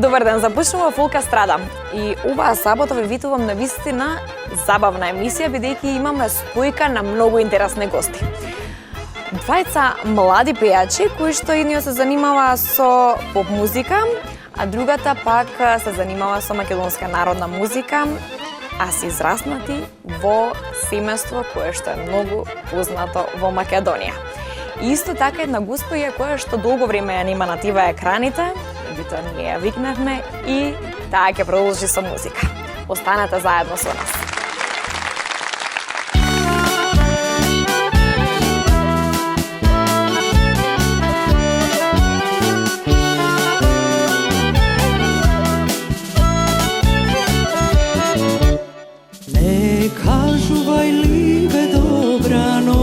Добар ден, започнува Фолка Страда. И оваа сабота ве витувам на вистина забавна емисија, бидејќи имаме спојка на многу интересни гости. Двајца млади пејачи кои што едниот се занимава со поп музика, а другата пак се занимава со македонска народна музика, а се израснати во семејство кое што е многу познато во Македонија. И исто така една госпоја која што долго време ја нема на тива екраните, бито ние ја викнавме и таа ќе продолжи со музика. Останете заедно со нас. Не кажувај либе добрано,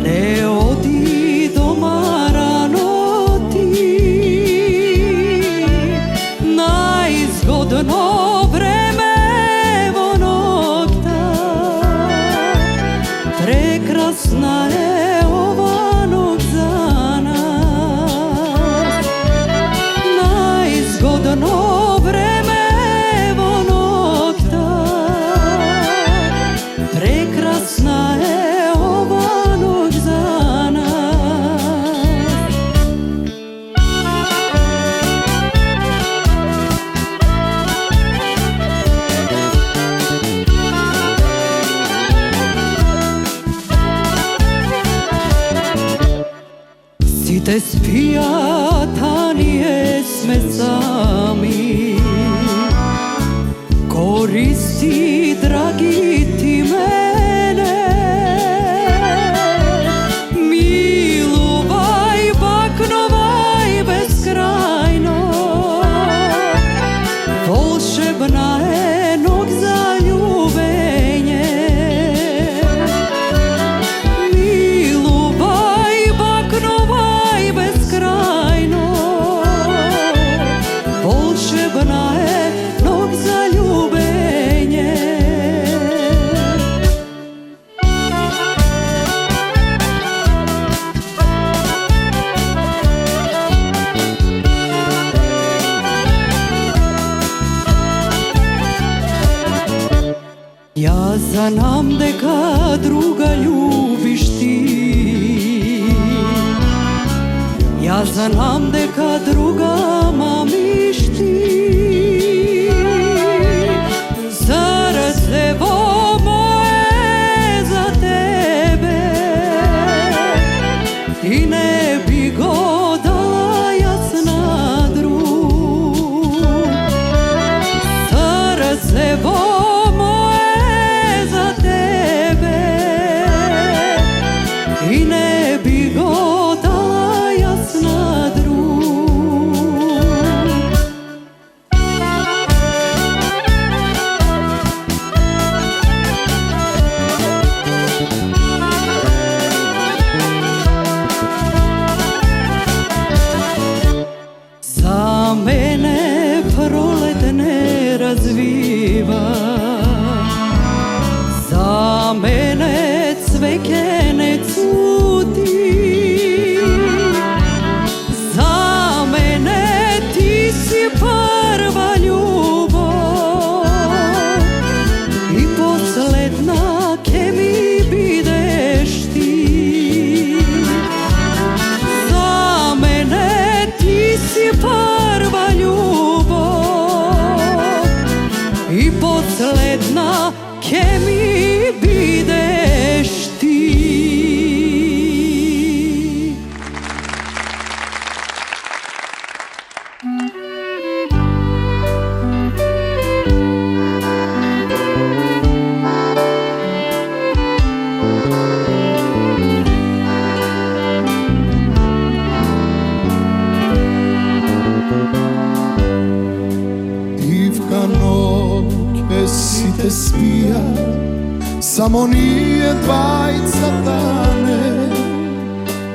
не оди дома рано ти, најзгодно време во ноќта, прекрасна е ова ноќ за нас, најзгодно време во ноќта, прекрасна е ова ноќ за нас. Сите спијат, а ние сме сами. Користи, драги, ти мене, милувај, бакнувај бескрајно, волшебна е ноќ за љубење. Милувај, бакнувај бескрајно, волшебна е ноќ за љубење. Ја знам дека друга љубиш ти, ја знам дека друга мамиш ти. Срцево мое за тебе и не би го дала јас на друг. Срцево мое за тебе и не би го дала јас на друг. За мене пролет не развива, за мене цвеќе не цути, за мене ти си прва љубов и последна ке ми бидеш ти. За мене ти си прва љубов и последна ке ми бидеш ти. Дивка ноќ е сите спија, само ние двајцата не.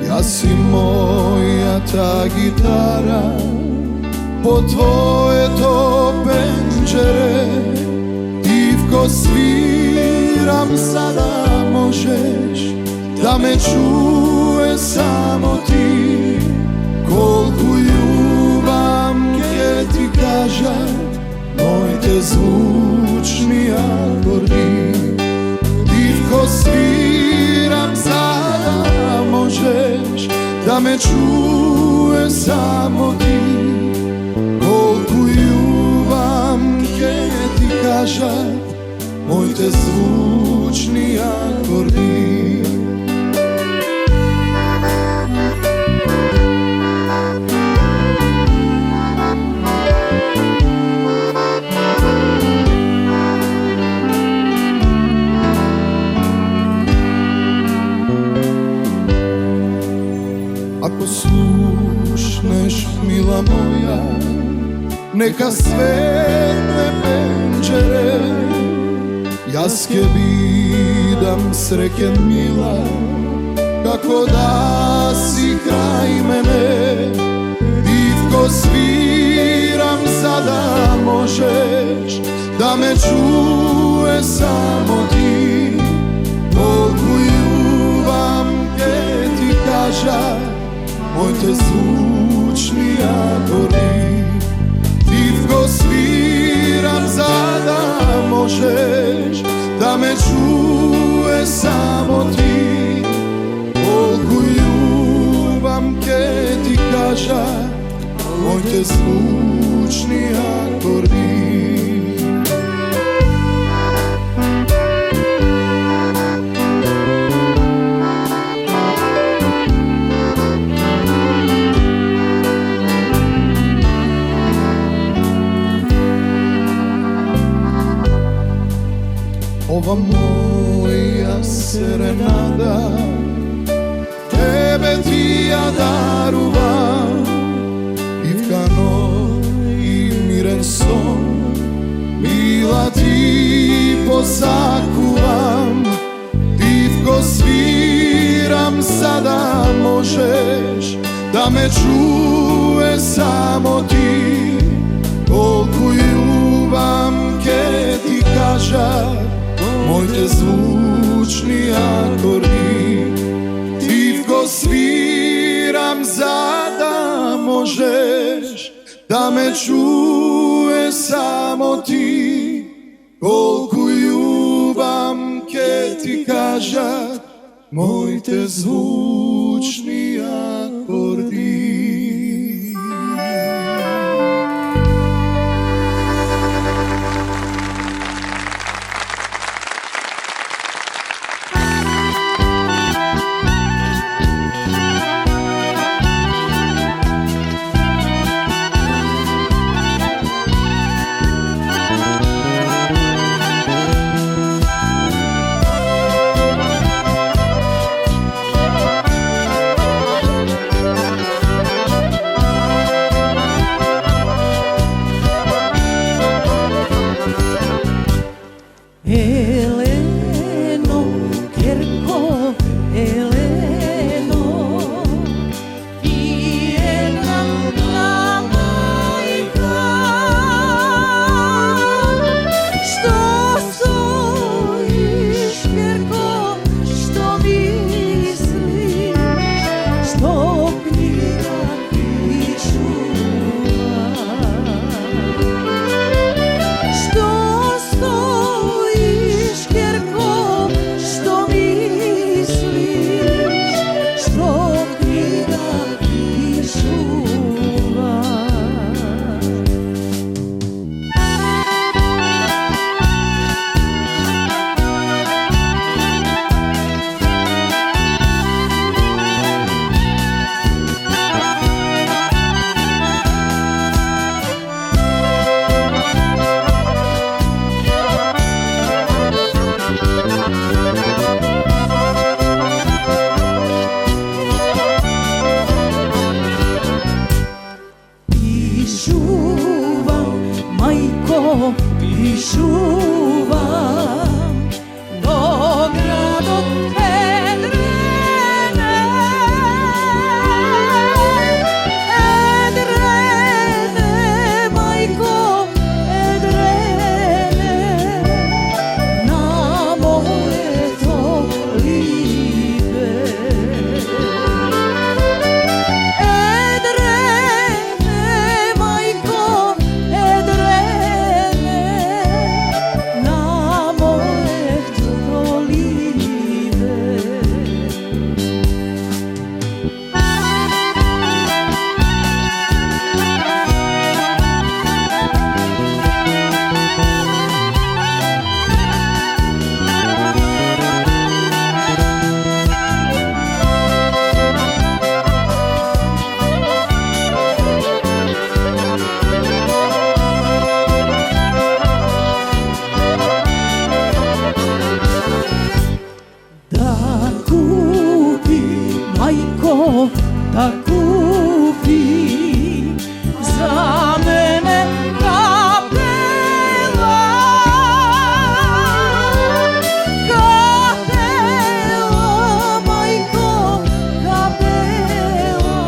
Јас и мојата гитара по твоето пенџере. Дивко, свирам за да можеш да ме чуе само ти. Колку da me čuje samo ti. Kolku ljubav ke ti kažat, moj te zvučni akordi. Ako slušneš, mila moja, neka svetle penđere, jaske vidam sreke mila, kako da si kraj mene. Divko sviram sada, možeš da me čuje samo ti. Kolku ljubav ke ti kaža, moj te zvučni akordi. Divko sviram sada, možeš da me čuje samo ti. Kolku ljubav ke ti kaža, moj te zvučni akordi. Ova moja serenada, tebe ti ja daruvam. Ivkano i miren son, mila ti posakuvam. Divko sviram sada, možeš da me čuje samo ti. Kolku ljubav ke ti kaža, moj te zvučni akordi. Divko sviram sada, možeš da me čuje samo ti. Kolku ljubav ke ti kaža, moj te zvučni akordi. da kupi za mene kapela, kapela, majko, kapela,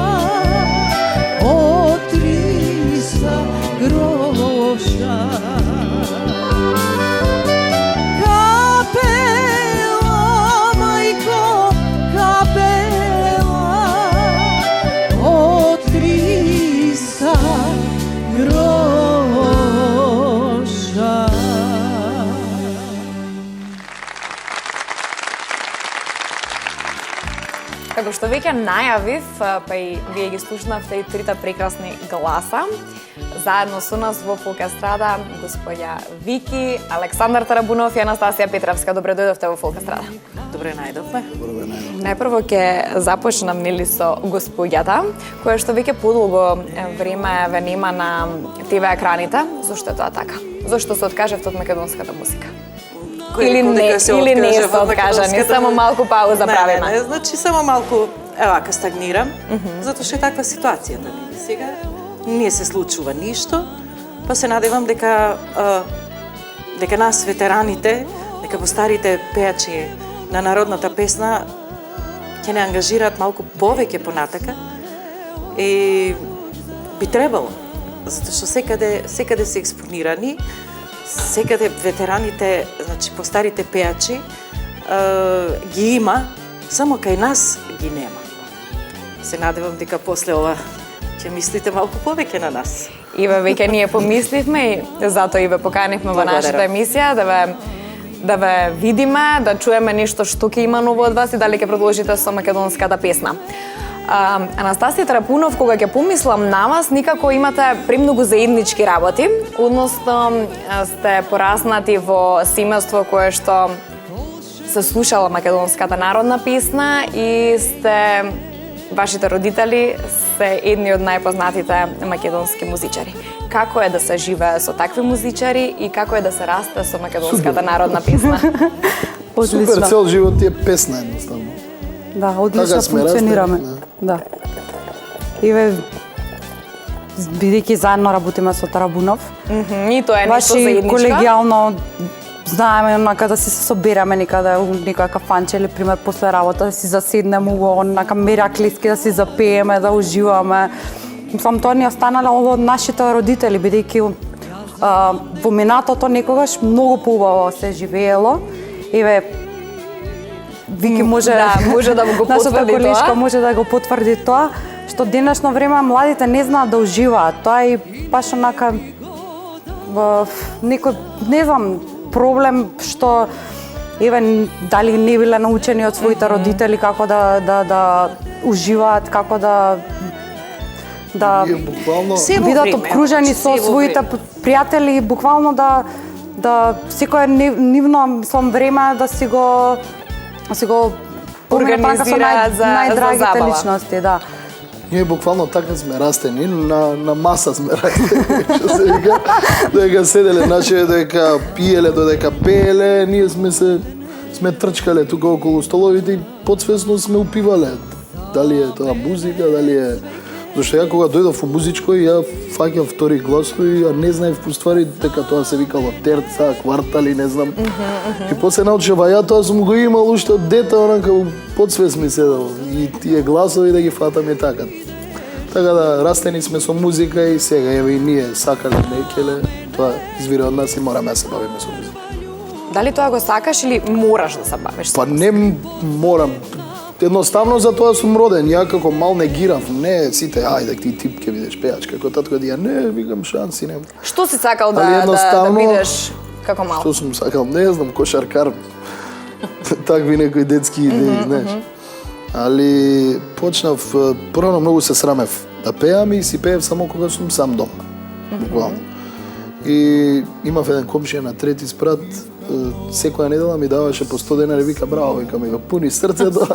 od 300 groša. Kapela, majko, kapela, od 300 groša. Како што веќе најавив, па и вие ги слушнавте и трите прекрасни гласа, заедно со нас во Фолк Естрада господја Вики, Александар Тарабунов и Анастасија Петравска. Добре дојдовте во Фолк Естрада. Добре најдовме. Најпрво ќе започнам нели со госпоѓата, која што веќе подолго време ве нема на ТВ екраните. Зошто е тоа така? Зошто се откажавте од македонската музика? Или не се откажа, не само малку пауза правиме. Не, значи само малку, евака стагнирам, затоа што е таква ситуацијата. Сега не се случува ништо, па се надевам дека нас ветераните, дека постарите пејачи на народната песна ќе не ангажираат малку повеќе понатака и би требало, затоа што секаде се експонирани, секаде ветераните, значи постарите пејачи ги има, само кај нас ги нема. Се надевам дека после ова ќе мислите малку повеќе на нас. Иве, веќе ние помисливме и затоа и ве поканивме во нашата емисија да ве видиме, да чуеме нешто што ќе има ново од вас и дали ќе продолжите со македонската песна. Анастасија Тарабунов, кога ќе помислам на вас, никако имате премногу заеднички работи, односно сте пораснати во семејство кое што се слушала македонската народна песна и вашите родители се едни од најпознатите македонски музичари. Како е да се живее со такви музичари и како е да се расте со македонската народна песна? Супер, цел живот ти е песна едноставно. Да, одлично функционираме. Да. Иве, бидејќи заедно работиме со Тарабунов, И тоа е нешто заедничко. колегијално знаеме онака да се собереме некаде у некоја кафанче или пример после работа да си заседнеме во онака мераклиски да си запееме, да уживаме. Мислам, тоа ни останало од нашите родители, бидејќи во минатото некогаш многу поубаво се живеело. Еве, Вики може да го нашата потврди колешка тоа. може да го потврди тоа, што денешно време младите не знаат да уживаат. Тоа е баш онака некој, не знам, проблем што еве дали не биле научени од своите родители како да уживаат, како да Ние буквално бидат време, обкружени со се во своите време. пријатели и буквално да секое нивно мислам време да си го Организираат за најдрагите забава. личности, да. Ние буквално така сме растени, на маса сме растени, што се вика, додека седеле наши, додека пиеле, додека пееле, ние сме трчкале тука околу столовите и подсвесно сме упивале. Дали е тоа музика, дали е... Зашто ја кога дојдов во музичко, ја фаќам втори гласови, ја не знаев по ствари дека тоа се викало терца, квартали, не знам. И после научив, ја тоа сум го имал уште од дете, онака подсвест ми седел. И тие гласови да ги фатам и така. Така да, растени сме со музика и сега, еве и ние сакале, некеле, тоа извира од нас и мораме да се бавиме со музика. Дали тоа го сакаш или мораш да се бавиш? Па не морам. Едноставно за тоа сум роден. Ја како мал негирав, не сите, ајде ти тип ќе бидеш пејач, како татко ја не, викам шанси нема. Што си сакал Али да едноставно, бидеш како мал? Што сум сакал, не знам, кошаркар. Такви некои детски идеи, знаеш. Али почнав, прво многу се срамев да пеам и си пеев само кога сум сам дома. Буквално. И имав еден комшија на трети спрат, секоја недела ми даваше по 100 денари, вика браво, вика ми го пуни срцето,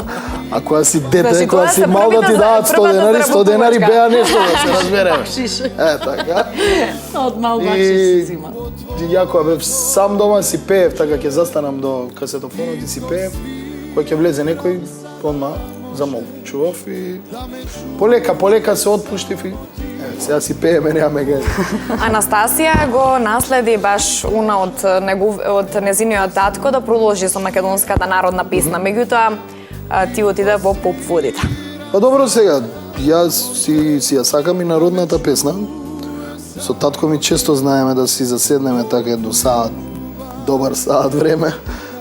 а кога си дете, Значи, кога тоа си се мал да ти првата дават 100 денари, 100 денари заработувачка. беа нешто да се разбереме. Така. Од мал бакшиш И се зима. ја кога бев сам дома си пеев, така ќе застанам до касетофонот и си пеев, кога ќе влезе некој, одма замолчував и полека се отпуштив и сега си пееме, немаме га. Анастасија го наследи баш уна од незиниот татко да продолжи со македонската народна песна. Меѓутоа, ти отиде во поп водите. Па добро сега, јас си ја сакам и народната песна. Со татко ми често знаеме да си заседнеме така едно саат, добар саат време,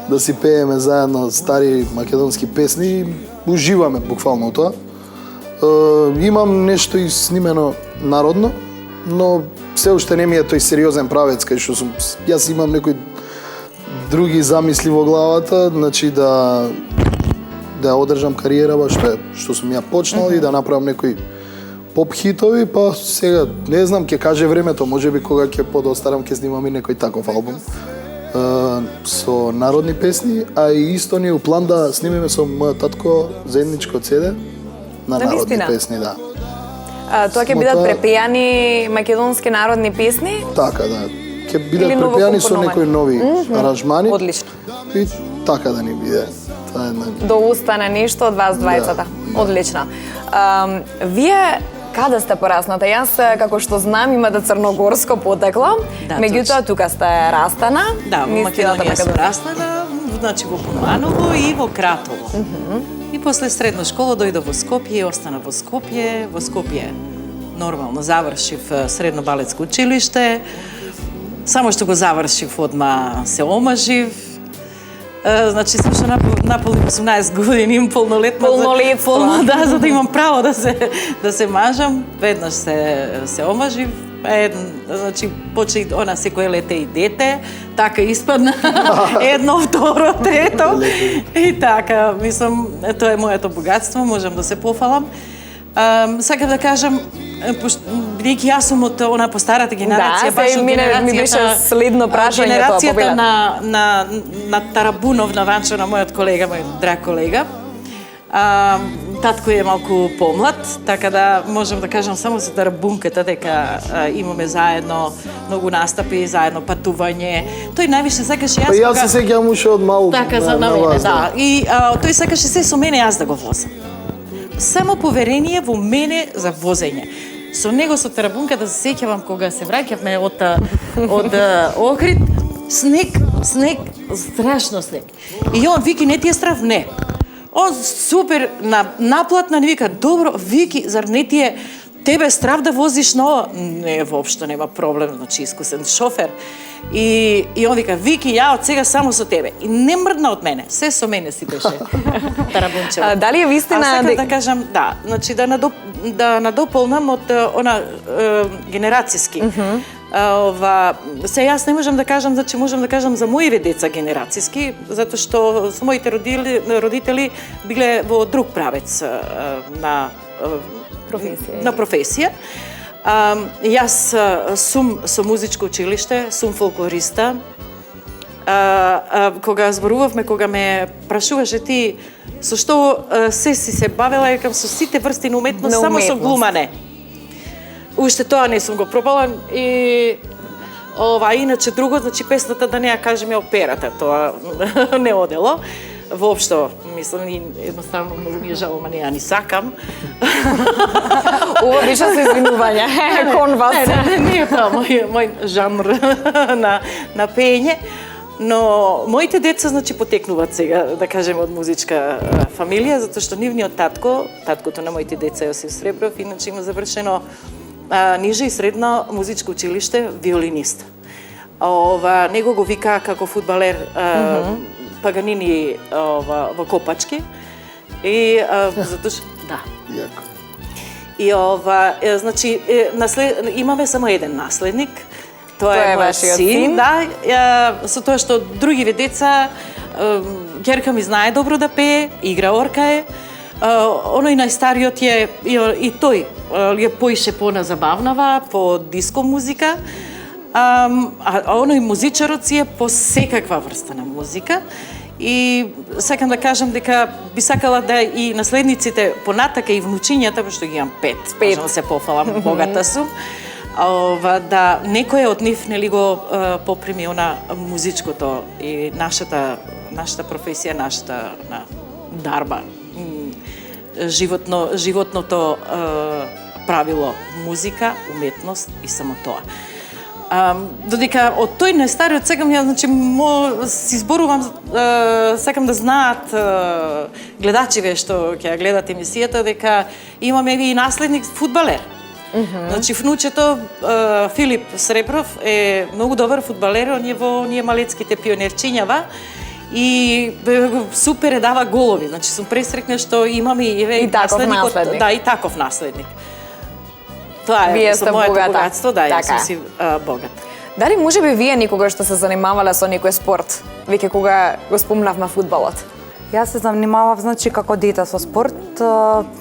да си пееме заедно стари македонски песни и уживаме буквално тоа. Имам нешто и снимено народно, но се уште не ми е тој сериозен правец кај што сум. Јас имам некои други замисли во главата, значи да одржам кариера што сум ја почнал и да направам некои поп хитови, па сега не знам, ќе каже времето, можеби кога ќе подостарам ќе снимам и некој таков албум со народни песни, а и исто ни е у план да снимеме со мојот татко заедничко CD на народни песни, да. Тоа ќе бидат препејани македонски народни песни? Така, да. Ќе бидат препејани со некои нови аранжмани. Одлично. И така да ни биде. Тоа е да устане нешто од вас двајцата. Да. Одлично. Вие каде сте порасната? Јас, како што знам, имате црногорско потекло, меѓутоа тука сте растана. Да, во Македонија сум растана, значи во Куманово и во Кратово. И после средна школа дојдов во Скопје, остана во Скопје. Во Скопје нормално завршив средно балетско училиште. Само што го завршив, одма се омажив. Значи, сум што наполнив 18 години, полнолетна. Да, за да имам право да се мажам. Веднаш се омажив. Значи, поче она секој лете и дете, така испадна, едно, второ, трето. И така, мислам, тоа е моето богатство, можам да се пофалам. Сакам да кажам, бидејќи јас сум од она постарата генерација, баш од генерацијата на Тарабунов, на Ванчо, на мојот колега, мојот драг колега. Татко е малку помлад, така да можам да кажам само за Тарабунката дека имаме заедно многу настапи, заедно патување. Тој највише сакаше јас. Па јас се сеќавам уште од малку. Така за мене, да. И тој сакаше се со мене јас да го возам. Само поверение во мене за возење. Со него, со Тарабунка, да се сеќавам кога се враќавме од Охрид, снег, страшно снег. И он вики, не ти е страв? Не. Он супер наплатна, ни вика, добро, вики, зар не ти е тебе страв да возиш на ова? Не, воопшто нема проблем, значи искусен шофер. И он вика, Вики, ја од сега само со тебе. И не мрдна од мене, се со мене си беше Тарабунчева. Дали е вистина? А сакам да кажам, да, значи да надополнам од она генерацијски. Се јас не можам да кажам, значи можам да кажам за моите деца генерацијски, затоа што со моите родители биле во друг правец на професија. Јас сум со музичко училиште, сум фолклориста. Кога зборувавме, кога ме прашуваше ти со што се бавела, екам со сите врсти на уметност, само со глума не. Уште тоа не сум го пробала и иначе друго, значи песната да не ја кажеме операта, тоа не одело. Воопшто, мислам, едноставно многу ми е жал, ама не ја ни сакам. Ова беше со извинување кон вас. Не е тоа мој жанр на пење, но моите деца, значи, потекнуваат сега, да кажеме, од музичка фамилија, затоа што нивниот таткото на моите деца Јосиф Сребров, иначе има завршено ниже и средно музичко училиште, виолинист. Него го вика како фудбалер Паганини во Копачки. И затоа што да. И значи имаме само еден наследник. Тоа е вашиот син. Да, со тоа што другиве деца Герка ми знае добро да пее, игра орка е. Оној најстариот е и тој ја поише по-забавнава, по диско музика. А оној музичарот си е по секаква врста на музика. И сакам да кажам дека би сакала да и наследниците понатака и внучињата, пошто ги имам 5, можам да се пофалам, богата сум, да некој од нив нели го попреми она музичкото и нашата професија, нашата дарба. животното правило музика, уметност и само тоа. Додека од тој најстариот сегам ја значи си зборувам, сакам да знаат гледачиве што ќе ја гледат емисијата дека имаме и наследник фудбалер. Значи внучето Филип Сребров е многу добар фудбалер, он е во ние малецките пионерчињава и супер е дава голови. Значи сум пресрекна што имаме и таков наследник. Да, и таков наследник. Тоа е Вие сте моето богата. богатство, да, јас Така сум е. си богат. Дали може би вие никогаш што се занимавале со некој спорт? Веќе кога го спомнавме фудбалот. Јас се занимавав, значи, како дете со спорт.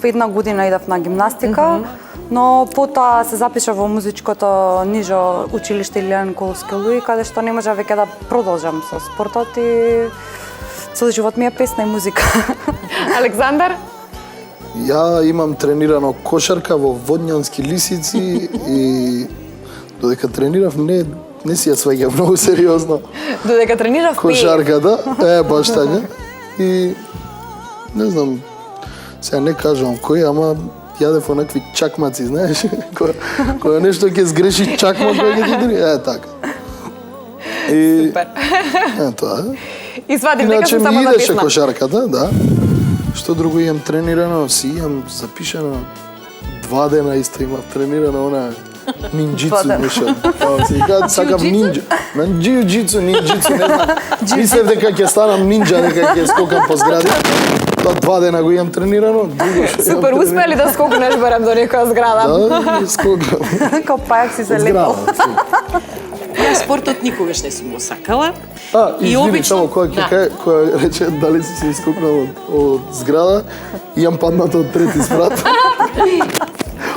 Една година идав на гимнастика, но потоа се запишав во музичкото нижо училиште Илијан Колскелуи, каде што не можев веќе да продолжам со спортот и цел живот ми е песна и музика. Александар? Ја имам тренирано кошарка во Водњански Лисици и додека тренирав не си ја сваѓав многу сериозно Додека тренирав пее. кошарката, баш така. И не знам, сега не кажувам кој, ама јадев онакви чакмаци, знаеш, која нешто ќе сгреши чакмак кој ќе ти дури, така. И Супер. тоа. И сватив дека Иначе сум само ми за идеше песна. кошарката, да. Што друго имам тренирано, си имам запишано 2 дена исто имав тренирано она нинџицу нешто. Си кажа сакам нинџа. На џиу-џицу, нинџицу, не знам. Мислев дека ќе станам нинџа, дека ќе скокам по згради. Тоа 2 дена го имам тренирано, друго што имам Супер, успели да скокнеш барем до некоја зграда. Да, скокам. Као пајак си се лепал. Зграда. Јас спортот никогаш не сум го сакала. И извини, само која рече дали си се искокнал од зграда, имам паднато од трети спрат.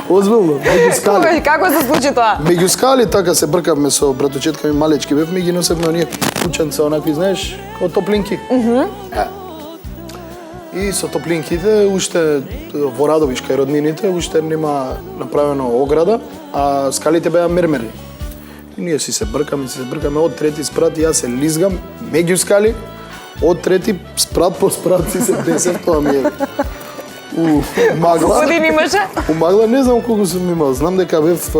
Озбилно, меѓу скали. Како се случи тоа? Меѓу скали така се бркавме со братучетка ми малечки, бевме ги носевме оние кученца, онакви, знаеш, како топлинки. И со топлинките, уште во Радовиш кај роднините, уште нема направено ограда, а скалите беа мермери. И ние си се бркаме од трети спрат и јас се лизгам меѓу скали, од трети спрат по спрат си се десев, тоа ми е магла. Години имаше? У магла не знам колку сум имал, знам дека бев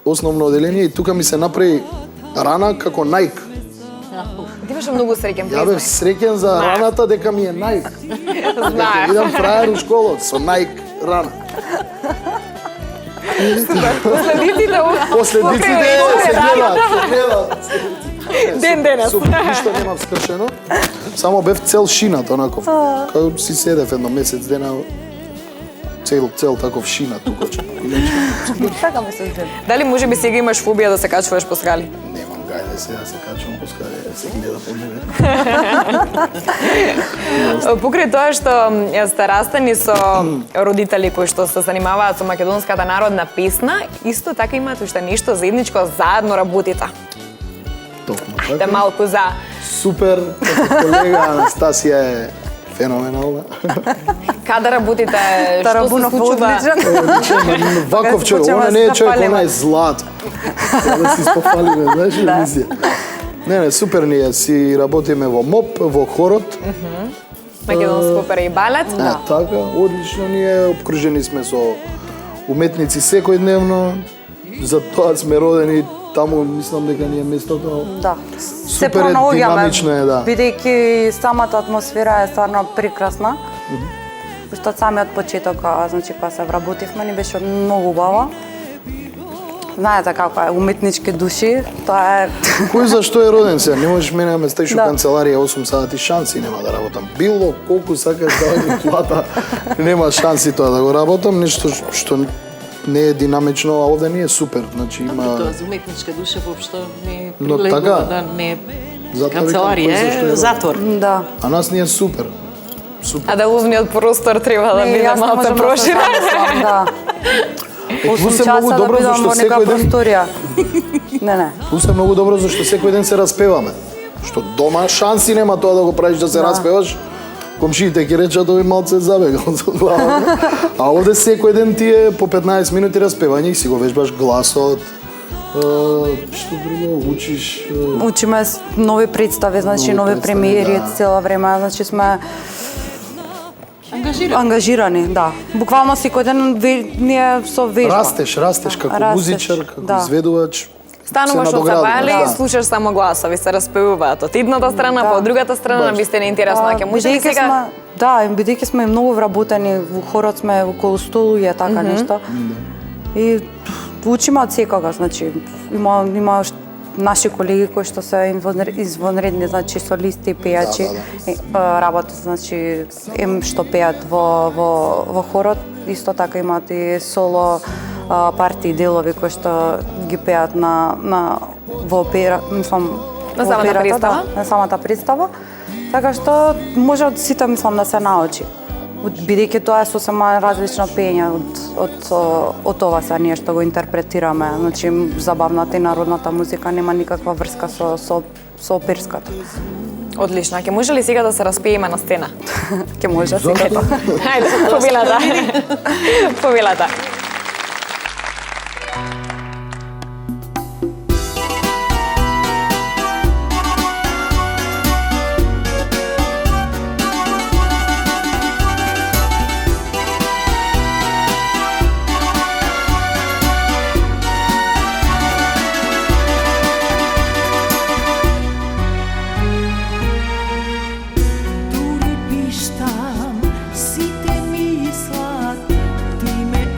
основно оделение и тука ми се направи рана како Nike. Ти беше многу среќен Ја бев признак. среќен за раната дека ми е Nike. Знае. Идам фраер у школа со Nike рана. Последиците Последиците се гледаат. Ден денес. Супер, ништо немав скршено. Само бев цел шинат, онаков. Као си седев едно месец дена, цел таков шинат тука. Така ми се згреда. Дали може би сега имаш фобија да се качуваш по скали? Немам гајде сега се качувам по скале, се гледа по мене. Покрај тоа што сте растени со родители кои што се занимаваат со македонската народна песна, исто така имате уште нешто заедничко, заедно работите. Токму Те така. малку за Супер, како колега Анастасија е феноменална. каде работите, што се Тарабунов е случува? одличен. Ваков човек, почнеме она да не е се човек, запалиме. она е злато. Да си спофалиме, знаеш, емисија. Не, супер ни е, си работиме во МОП, во хорот. Македонско опера и балет. Така, одлично ни е, обкружени сме со уметници секојдневно. За тоа сме родени таму, мислам дека ни е местото. Да. Се Супер е, пронаоѓаме, динамично е, да. бидејќи самата атмосфера е стварно прекрасна. Уште од самиот почеток, значи кога се вработивме, ни беше многу убава. Знаете како е, уметнички души, тоа е... Кој зашто е роден сега? Не можеш мене да ме стаиш у Да. канцеларија 8 сати, шанси нема да работам. Било колку сакаш да ми плата, нема шанси тоа да го работам, нешто што не е динамично, а овде ни е супер. Значи има Тоа за уметничка душа воопшто не Но прилегува, така, да не затоа канцеларија викам, кој зашто е е затвор. Да. А нас ни е супер. Супер. А деловниот простор треба да Не, биде јас не малку можам да се проширен. замислам, да. Ту 8 се многу часа да добро бидам зашто во некоја секој ден просторија. Не. Ту се многу добро зашто секој ден се распеваме. Што дома шанси нема тоа да го правиш да се распеваш. Комшиите ќе речат овој малце забегал за глава. А овде секој ден ти е по 15 минути распевање и си го вежбаш гласот. Што друго учиш? Учиме нови представи, значи Нови нови представи, премиери да. цела време, значи сме ангажирани, да. Буквално секој ден ние со вежба. Растеш како Растеш, музичар, како да. изведувач. Стануваш се од надоградува. забали, Да. слушаш само гласови, се распевуваат од едната страна, Да. па од другата страна, Баш. би сте неинтересно, ќе може ли бидејќи сега... сме, да, бидејќи сме многу вработени, во хорот сме околу 100 луѓе, така нешто. И учиме од секога, значи има наши колеги кои што се извонредни, значи солисти, пејачи, работат, значи што пеат во хорот, исто така имаат и соло парти делови кои што ги пеат во опера, мислам, На во самата операта, представа? Да, на самата представа. Така што може од сите, мислам, да се научи. Бидејќи тоа е сосема различно пење од ова са ние што го интерпретираме. Значи, забавната и народната музика нема никаква врска со оперската. Одлично, ќе може ли сега да се распееме на сцена? Ке може сега. Зошто? Хајде, повелата. Повелата. Дури пиштам, сите мислат, ти ме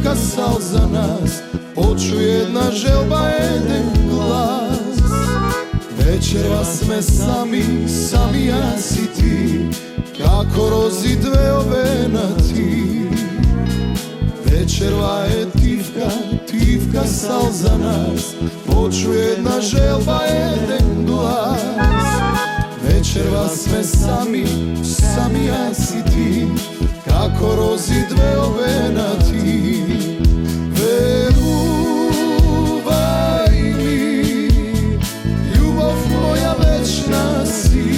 tивka sal za nas, poču jedna želba, jedan glas. Večera sme sami, sami ja si ti, kako rozi dve ovenati. Večera je tivka, tivka sal za nas, poču jedna želba, jedan glas. Večera sme sami, sami ja si ti, kako rozi dve ovenati. Veruvaj mi, ljubav moja večna si,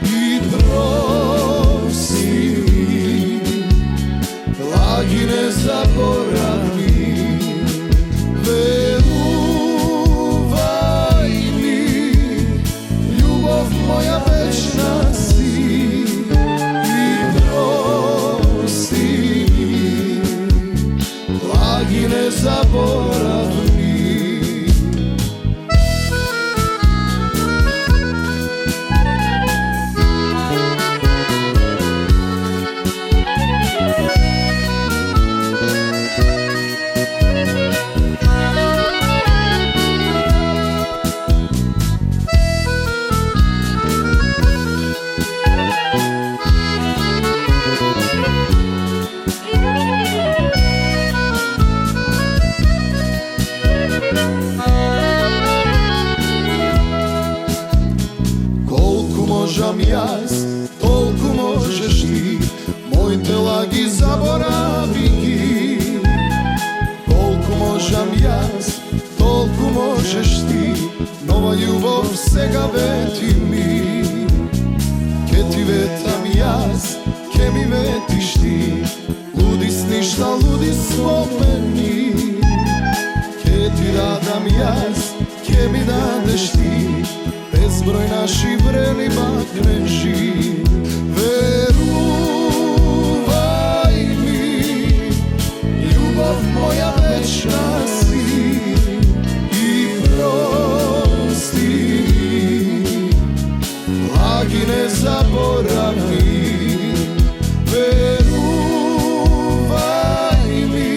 i prosi mi, blagi ne zaboravi. Veruvaj mi, ljubav moja večna si, i prosi mi, blagi ne zaboravi. Možam jaz, toliko možeš ti, mojte lagi zaboravi gi. Koliko možam jaz, toliko možeš ti, nova ljubav vsega veti mi. Ke ti vetam jaz, ke mi vetiš ti, ludi sništa, ludi spomeni. Ke ti dadam jaz, ke mi dadeš ti, bezbroj naši vreli bakneži. Veruvaj mi, ljubav moja večna si, i prosti mi, blagi ne zaboravi. Veruvaj mi,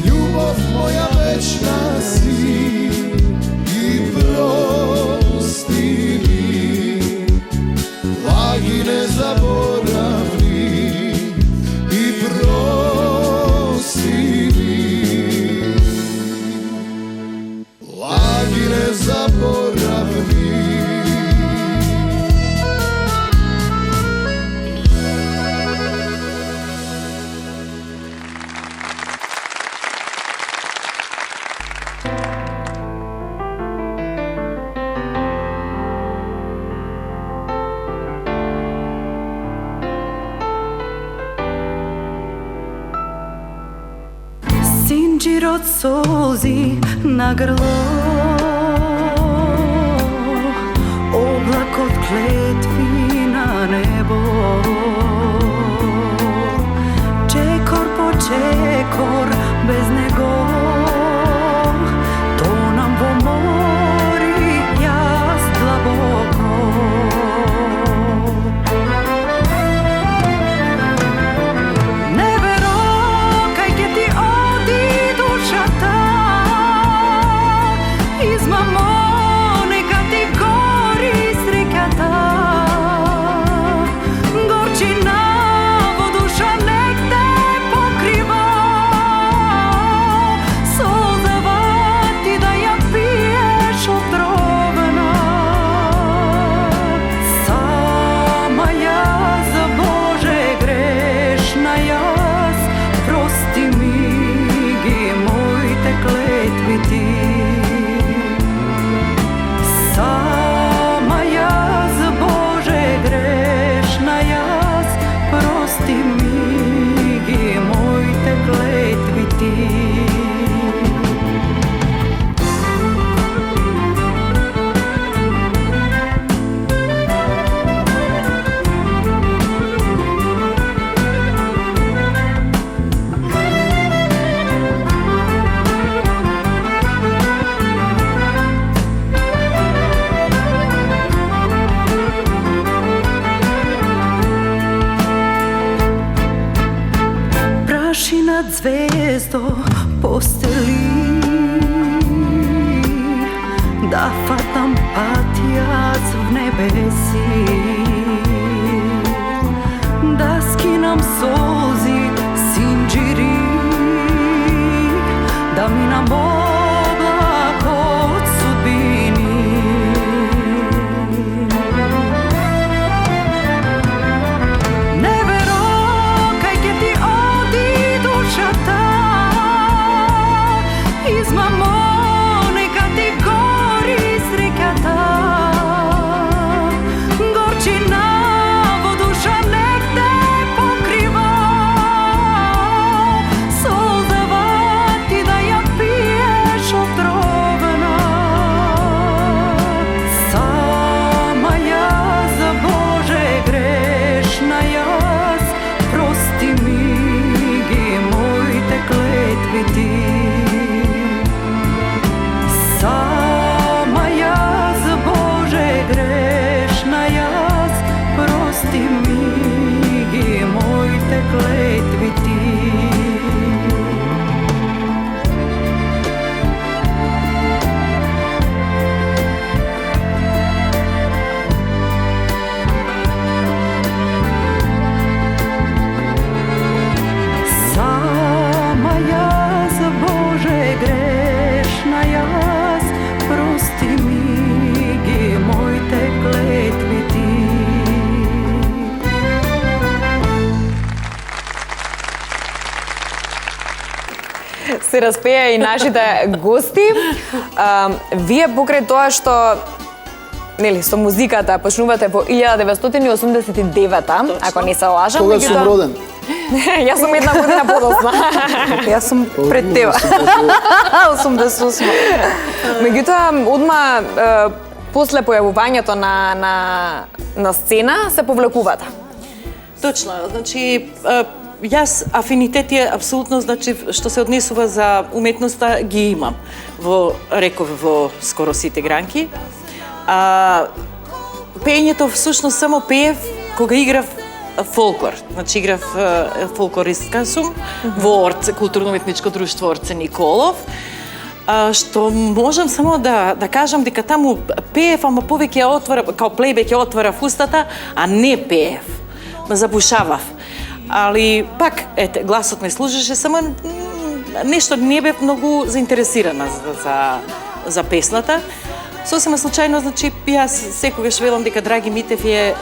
ljubav moja večna si, i prosti mi, blagi ne zaboravi. I prosti mi, blagi ne zaboravi. Sinđir od solzi na grlo, oblak od kletvi na nebo. Čekor po čekor bez nego, to nam pomori jas dlaboko. Ne vero kaj ke ti odi duša ta, izmamo neka ti gori srikata. Gorčina voduša nek te pokriva, solzava ti da ja piješ otrovana. Sama jaz, Bože, grešna jaz, prosti mi gi mojte kletvi ti. Sama jaz, Bože, grešna jaz, prosti mi gi mojte kletvi ti. звездо постели, да фатам пат јас в небеси, да скинам солзи синџири, да минам облако од судбини. Не веро кај ќе ти оди душата, измамо нека ти гори среќата, горчина во душа нек те покрива, солзава ти да ја пиеш отровена. Сама јас, Боже, грешна јас, прости ми ги моите клетви ти. Сама јас, Боже, грешна јас, прости ми ги моите клетви ти. Сама јас, Боже, грешна јас, прости ми ги моите клетви ти. Се распеа и нашите гости. Вие покрај тоа што нели со музиката почнувате во 1989-та, ако не се лажам, Кога сум роден? Јас сум една година подоцна. Јас сум пред тебе. 88. Меѓутоа, одма после појавувањето на сцена се повлекувате. Точно, значи јас афинитети апсолутно, значи што се однесува за уметноста ги имам. Реков во скоро сите гранки. Пеењето всушност само пеев кога играв фолклор. Значи играв фолклористка сум во културно-уметничко друштво Орце Николов. Што можам само да кажам дека таму пеев, ама повеќе ја отвора, као плейбек ја отвора устата, а не пеев. Ма забушавав. Али пак, гласот ме служеше, само нешто не бев многу заинтересирана за песната. Сосема случајно, значи, јас секогаш велам дека Драги Митев е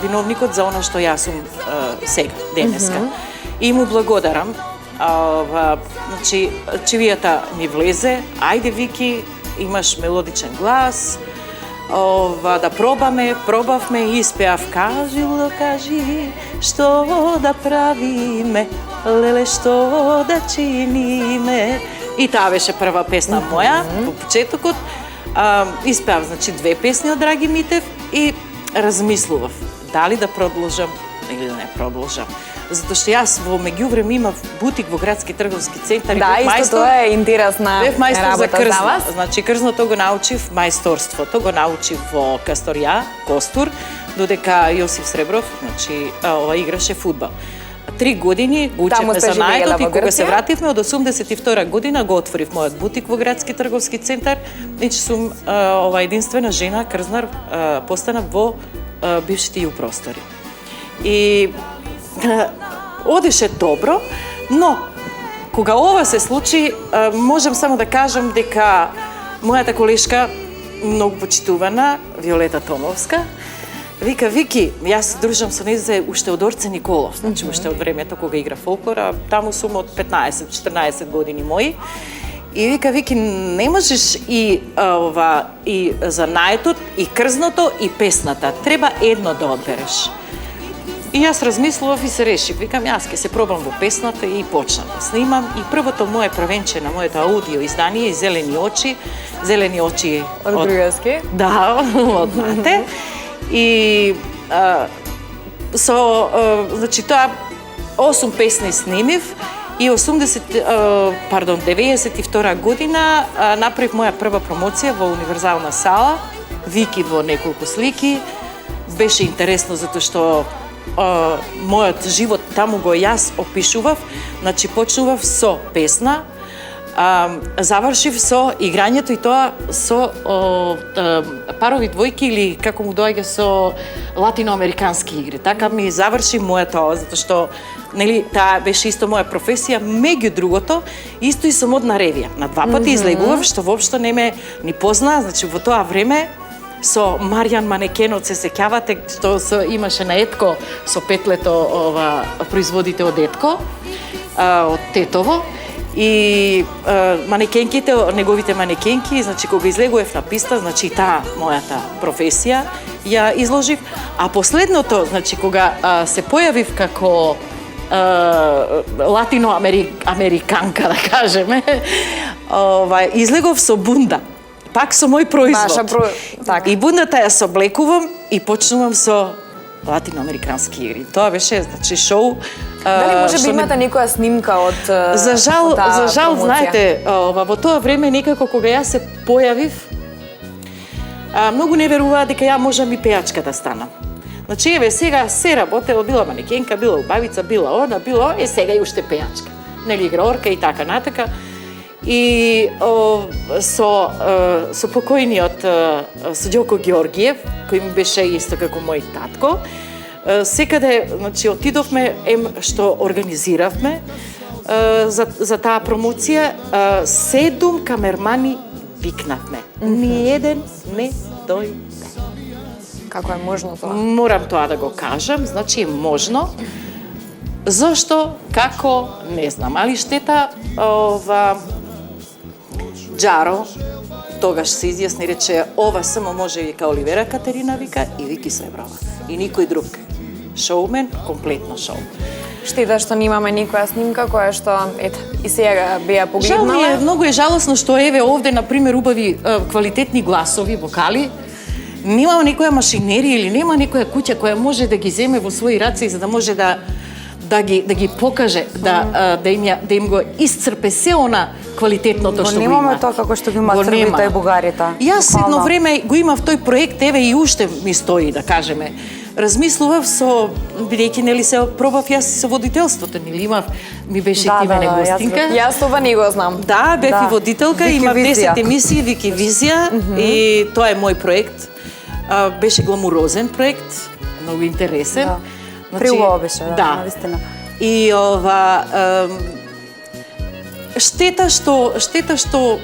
виновникот за она што јас сум сега, денеска. И му благодарам. Значи, чевијата ми влезе, ајде Вики, имаш мелодичен глас, да пробавме и испеав кажи, лудо кажи, што да правиме, леле што да чиниме. И таа беше прва песна моја, во почетокот. Испеав, значи, 2 песни од Драги Митев и размислував дали да продолжам или да не продолжам. Затоа што јас во меѓувреме имав бутик во градски трговски центар. Да, исто тоа е интересна бев мајстор за работа крзно. за вас. Значи крзното го научив, мајсторството го научив во Касторија, Костур, додека Јосиф Сребров, значи, играше фудбал. 3 години го учевме за најдот и кога се вративме од 82 година го отворив мојот бутик во градски трговски центар и че сум единствена жена крзнар постанав во бившите ју простори. И одеше добро, но кога ова се случи, можам само да кажам дека мојата колешка, многу почитувана, Виолета Томовска, вика, Вики, јас дружам со нејзе уште од Орце Николов, значи уште од времето кога игра фолклор, а таму сум од 15-14 години мои. И вика, Вики, не можеш и за наетот, и крзното, и песната. Треба едно да одбереш. И јас размислував и се решив. Викам, јас ке се пробам во песната и почнам да снимам. И првото мое првенче на моето аудио издание е Зелени очи. Зелени очи од Груевски. Да, од Мате. И значи тоа 8 песни снимив и 92 година направив моја прва промоција во Универзална сала, Вики во неколку слики. Беше интересно затоа што мојот живот таму го јас опишував, значи почнував со песна, завршив со играњето и тоа со парови двојки или како му доаѓа со латиноамерикански игри. Така ми заврши мојата ова, затоа што нели таа беше исто моја професија, меѓу другото, исто и со модна ревија. На два пати излегував, што воопшто не ме ни познаа, значи во тоа време со Маријан Манекенот, се сеќавате, што имаше на Етко со петлето производите од Етко, од Тетово. И манекенките, неговите манекенки, значи кога излегував на писта, значи таа мојата професија ја изложив, а последното, значи кога се појавив како латиноамериканка, да кажеме, излегов со бунда. Пак со мој производ. Так. И бундата ја соблекувам и почнувам со латиноамерикански игри. Тоа беше, значи, шоу. Дали може би имате некоја снимка од За жал, промоција? знаете, во тоа време некако кога јас се појавив, многу не веруваа дека ја можам и пејачка да станам. Значи, еве, сега се работела, била манекенка, била убавица, била она, била, сега и уште пејачка. Нели, играорка и така натака. И со покојниот со Ѓоко Ѓоргиев, кој ми беше исто како мој татко, секаде, значи, отидовме, што организиравме за таа промоција, 7 камермани викнавме. Ниеден не дојде. Како е можно тоа? Морам тоа да го кажам, значи е можно. Зошто, како, не знам, али штета, Джаро тогаш се изјасни, рече, ова само може вика Оливера Катерина, вика, и Вики Среброва. И никој друг. Шоумен, комплетно шоу. Штета што немаме никоја снимка која што, ето, и сега би ја Жал ми е, погледнала. многу е жалосно што еве овде, например, убави квалитетни гласови, вокали, нема некоја машинерија или нема некоја куќа која може да ги земе во своји раце за да може да ги покаже, да им го исцрпе се она квалитетното што го има. Немаме тоа како што го имаат Го Србите нема. и Бугарите. Јас едно Буквално. време го имав тој проект, еве и уште ми стои, да кажеме. Размислував со, бидејќи нели се пробав јас со водителството, нели имав, ми беше Да, Тивене да, јас гостинка. Јас ова не го знам. Да, бев Да. и водителка, Вики имав Визија. 10 емисии, Вики Визија, и тоа е мој проект. Беше гламурозен проект, многу интересен. Да. Преубаво беше, да, навистина. И штета што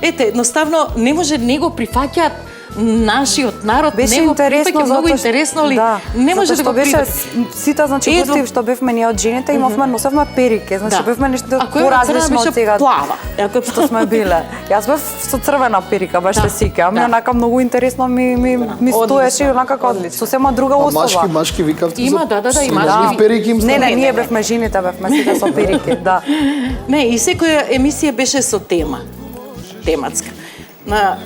ете, едноставно не може не го прифаќаат нашиот народ, Беше не го интересно прифаќа, многу затоа интересно ли? Да, Не може да затоа го што беше прифаќа. сите, значи Едно- гости што бевме ние од жените, имавме носевме перике, значи бевме нешто А која поразлично беше од сега. плава. Што сме биле. Јас бев со црвена перика, баш се сеќавам, и онака многу интересно ми стоеше, онака како сосема друга А особа. машки викавте Има, за... да, и со машки. мажки перики им Не, стават? не, ние бевме жените, бевме сите со перики, да. Не, и секоја емисија беше со тема, тематска.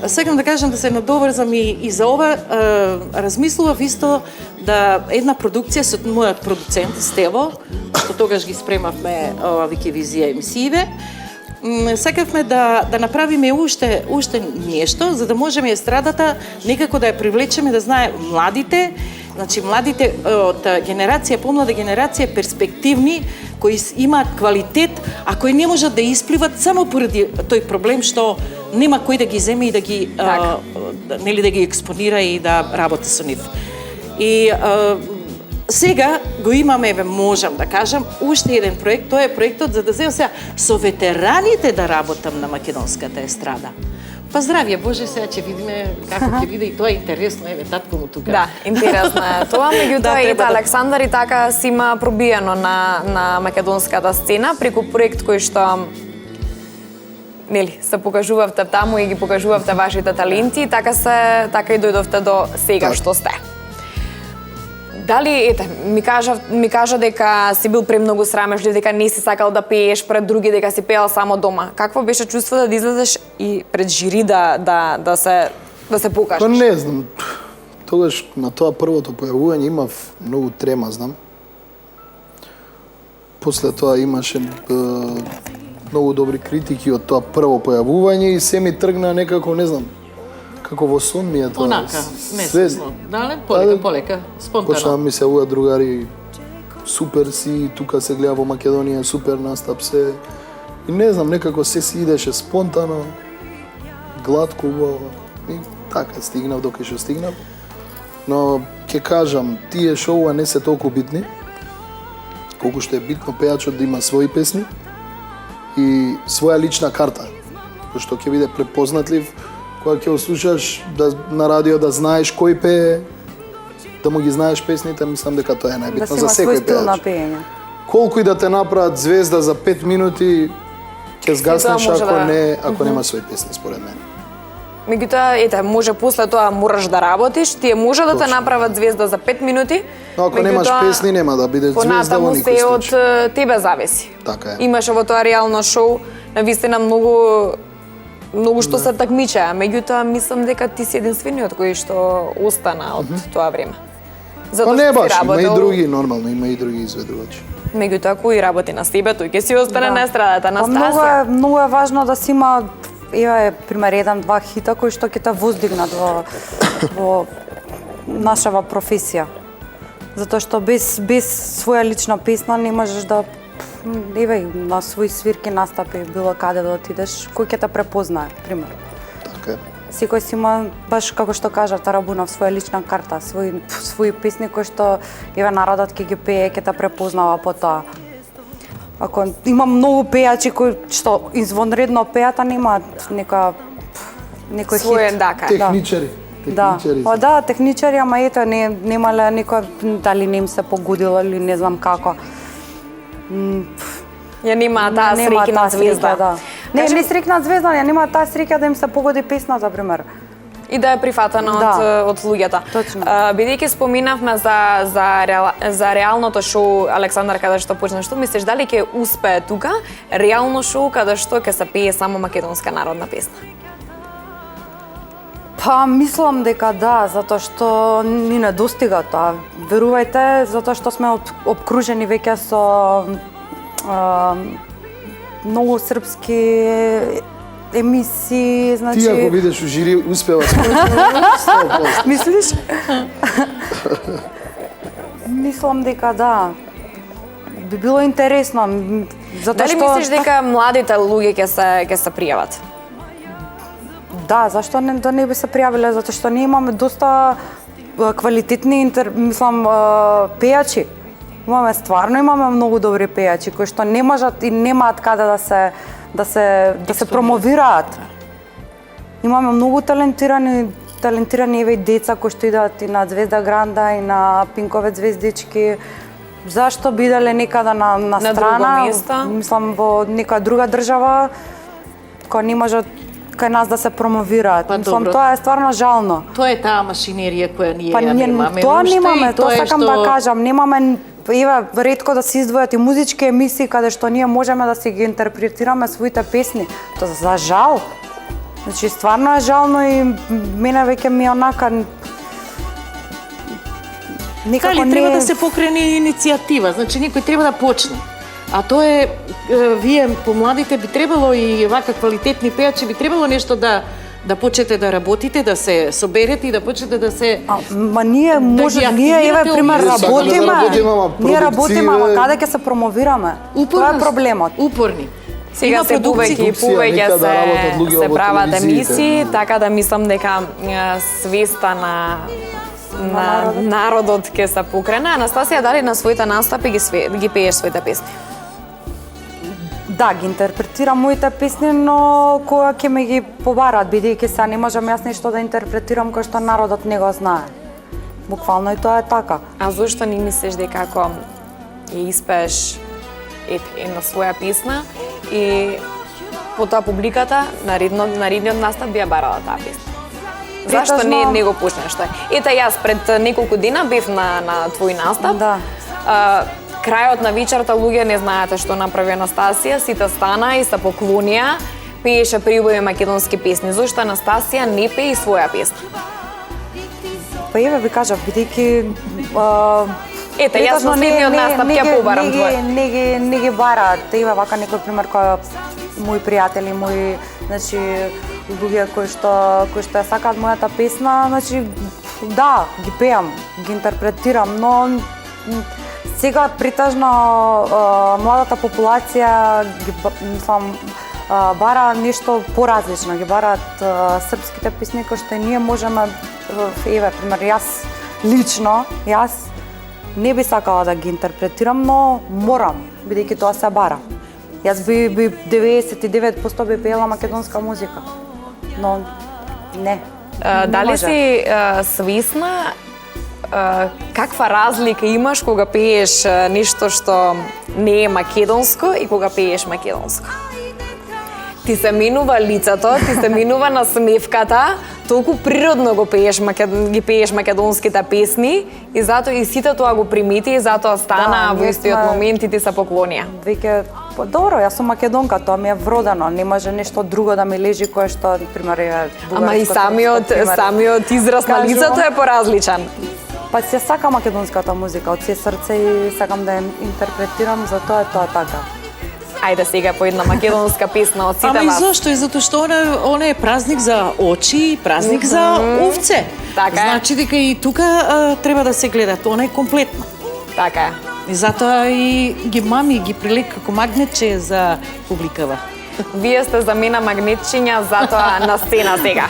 Сакам да кажам да се надоврзам и за ова, размислував исто да една продукција со мојот продуцент Стево, што тогаш ги спремавме Вики Визија емисииве, сакавме да направиме уште нешто, за да можеме естрадата некако да ја привлечеме, да знае младите, значи младите од генерација, помлада генерација, перспективни, кои имаат квалитет, а кои не можат да испливат само поради тој проблем што нема кој да ги земе и да ги нели да ги експонира и да работи со нив. И сега го имаме, можам да кажам, уште еден проект, тоа е проектот за да земам сега со ветераните да работам на македонската естрада. Па здравје, Боже, сега ќе видиме како ќе биде и тоа е интересно, еве татко му тука. Да, интересно е тоа, меѓутоа Да, и треба да- Александар и така си има пробиено на македонската сцена преку проект кој што нели се покажувавте таму и ги покажувавте вашите таленти, така и дојдовте до сега што сте. Дали, ете, ми кажа дека си бил премногу срамежлив, дека не си сакал да пееш пред други, дека си пеел само дома. Какво беше чувството да излезеш и пред жири да се покажеш? Па не знам. Тогаш на тоа првото појавување имав многу трема, знам. После тоа имаше многу добри критики од тоа прво појавување и се ми тргна некако, не знам, како во сон ми е тоа. Онака, Све- месечно. Дале, полека, Почнаа спонтано. ми се уа другари, супер си, тука се гледа во Македонија, супер настап се. И не знам, некако се си идеше спонтано, гладко, убаво. И така, стигнав дока што стигнав. Но, ќе кажам, тие шоуа не се толку битни, колку што е битно пејачот да има своји песни и своја лична карта, што ќе биде препознатлив кога ќе го слушаш на радио да знаеш кој пее, да му ги знаеш песните, мислам дека тоа е Да најбитно си за има свој секој стил на пејач. пеење. Колку и да те направат звезда за 5 минути, ќе згаснеш може ако да- ако нема свој песни според мене. Меѓутоа, ете, може после тоа мораш да работиш, тие може да те Точно. направат звезда за 5 минути. Но ако немаш меѓутоа, песни, нема да бидеш звезда во понатаму никој се од случај. тебе зависи. Така е. Имаше во тоа реално шоу, навистина многу што се такмичеа, меѓутоа мислам дека ти си единствениот кој што остана од тоа време. Па не што си баш, има и работел, други, нормално, има и други изведувачи. Меѓутоа кој работи на себе, тој ќе си остане на естрадата, на Па Стасија. многу е важно да си има еве пример 1-2 хита кои што ќе те воздигнат во нашава професија. Затоа што без своја лична песна не можеш да еве на свои свирки настапи било каде да отидеш, кој ќе те препознае, пример. Така е. Секој си има баш како што кажа Тарабунов своја лична карта, свои песни кои што еве народот ќе ги пее, ќе те препознава по тоа. Ако има многу пејачи кои што извонредно пеат, а немаат некој Своје, хит. дака. Техничари. Да, Техничари. па да, техничари, ама ето немале некој дали не им се погодило или не знам како. Ја нема таа Нема среќна таа звезда. среќа, да. Не среќна звезда, ја нема таа среќа да им се погоди песната, пример. И да е прифатена од луѓето. Точно. Бидејќи споминавме за реалното шоу Александар каде што почна, што мислиш дали ќе успее тука реално шоу каде што ќе се пее само македонска народна песна? Па мислам дека да, затоа што ни недостига тоа. Верувајте, затоа што сме обкружени веќе со многу српски емисии, значи... Ти ако бидеш у жири, успева 100%. Мислиш? Мислам дека да. Би било интересно, затоа Дали што... мислиш дека младите луѓе ќе се пријават? Да, зашто не, да не би се пријавиле, затоа што ние имаме доста квалитетни пејачи. Имаме многу добри пејачи кои што не можат и немаат каде да се промовираат. Имаме многу талентирани еве и деца кои што идат и на Звезда Гранда и на Пинкове звездички. Зашто биделе некаде на страна, друго место? мислам во нека друга држава, која не можат кај нас да се промовираат. Па, Мислам, добро. тоа е стварно жално. Тоа е таа машинерија која ние Па ја ние немаме. тоа уште немаме, и тоа е сакам да кажам, немаме еве ретко да се издвојат и музички емисии каде што ние можеме да си ги интерпретираме своите песни. Тоа за жал. Значи стварно е жално и мене веќе ми е онака никако Дали не треба да се покрене иницијатива, значи некој треба да почне. А тоа е, вие помладите би требало и вака квалитетни пејачи би требало нешто да почнете да работите, да се соберете и да почнете да се Ма ние може ги ние еве активирате пример Ние сакаме да работиме, ама Ние работиме, ама продукција е- каде ќе се промовираме? Тоа е Упорност, проблемот. Упорни. Сега Има се продукции. повеќе и повеќе Некада да работат луѓе се во прават телевизиите. емисии, така да мислам дека свеста на народот ќе се покрене. Анастасија, дали на своите настапи ги пееш своите песни? Да, ги интерпретирам моите песни, но кога ќе ме ги побараат, бидејќи сега не можам јас нешто да интерпретирам кој што народот не го знае. Буквално и тоа е така. А зошто не мислиш дека ако ја испееш една своја песна и потоа публиката на редниот настап би ја барала таа песна? Зашто не го почнеш тоа? Ете, јас пред неколку дена бев на твој настап. Да. Крајот на вечерта луѓе не знаете што направи Анастасија, сите стана и се поклонија, пееше приубави македонски песни. Зошто Анастасија не пее и своја песна? Па еве ви кажав, бидејќи Ете, јас на следниот настап ќе побарам твој. Не ги бараат. Има вака некој пример кој мои пријатели, мои, значи луѓе кои што ја сакаат мојата песна, значи да, ги пеам, ги интерпретирам, но сега претежно младата популација ги бара нешто поразлично, ги бараат српските песни кои што ние можеме, еве пример, јас лично, јас не би сакала да ги интерпретирам, но морам, бидејќи тоа се бара. Јас би 99% би пеела македонска музика, но не. Дали си свесна каква разлика имаш кога пееш нешто што не е македонско и кога пееш македонско? Ти се менува лицето, ти се менува насмевката, толку природно ги пееш македонските песни и затоа и сите тоа го примети и затоа стана во истиот момент и ти се поклонија. Веќе добро, јас сум македонка, тоа ми е вродено, не може нешто друго да ми лежи кое што, пример, е бугарско. Ама и самиот израз на лицето е поразличен. Па се сака македонската музика, од се срце и сакам да ја интерпретирам, затоа е тоа така. Ајде сега по една македонска песна од сите вас. Ама и зошто? И затоа што она е празник за очи, празник за овце. Така е. Значи дека и тука треба да се гледа, она е комплетно. Така е. И затоа и ги мами, ги прилека како магнетче за публикава. Вие сте за мене магнетчиња, затоа на сцена сега.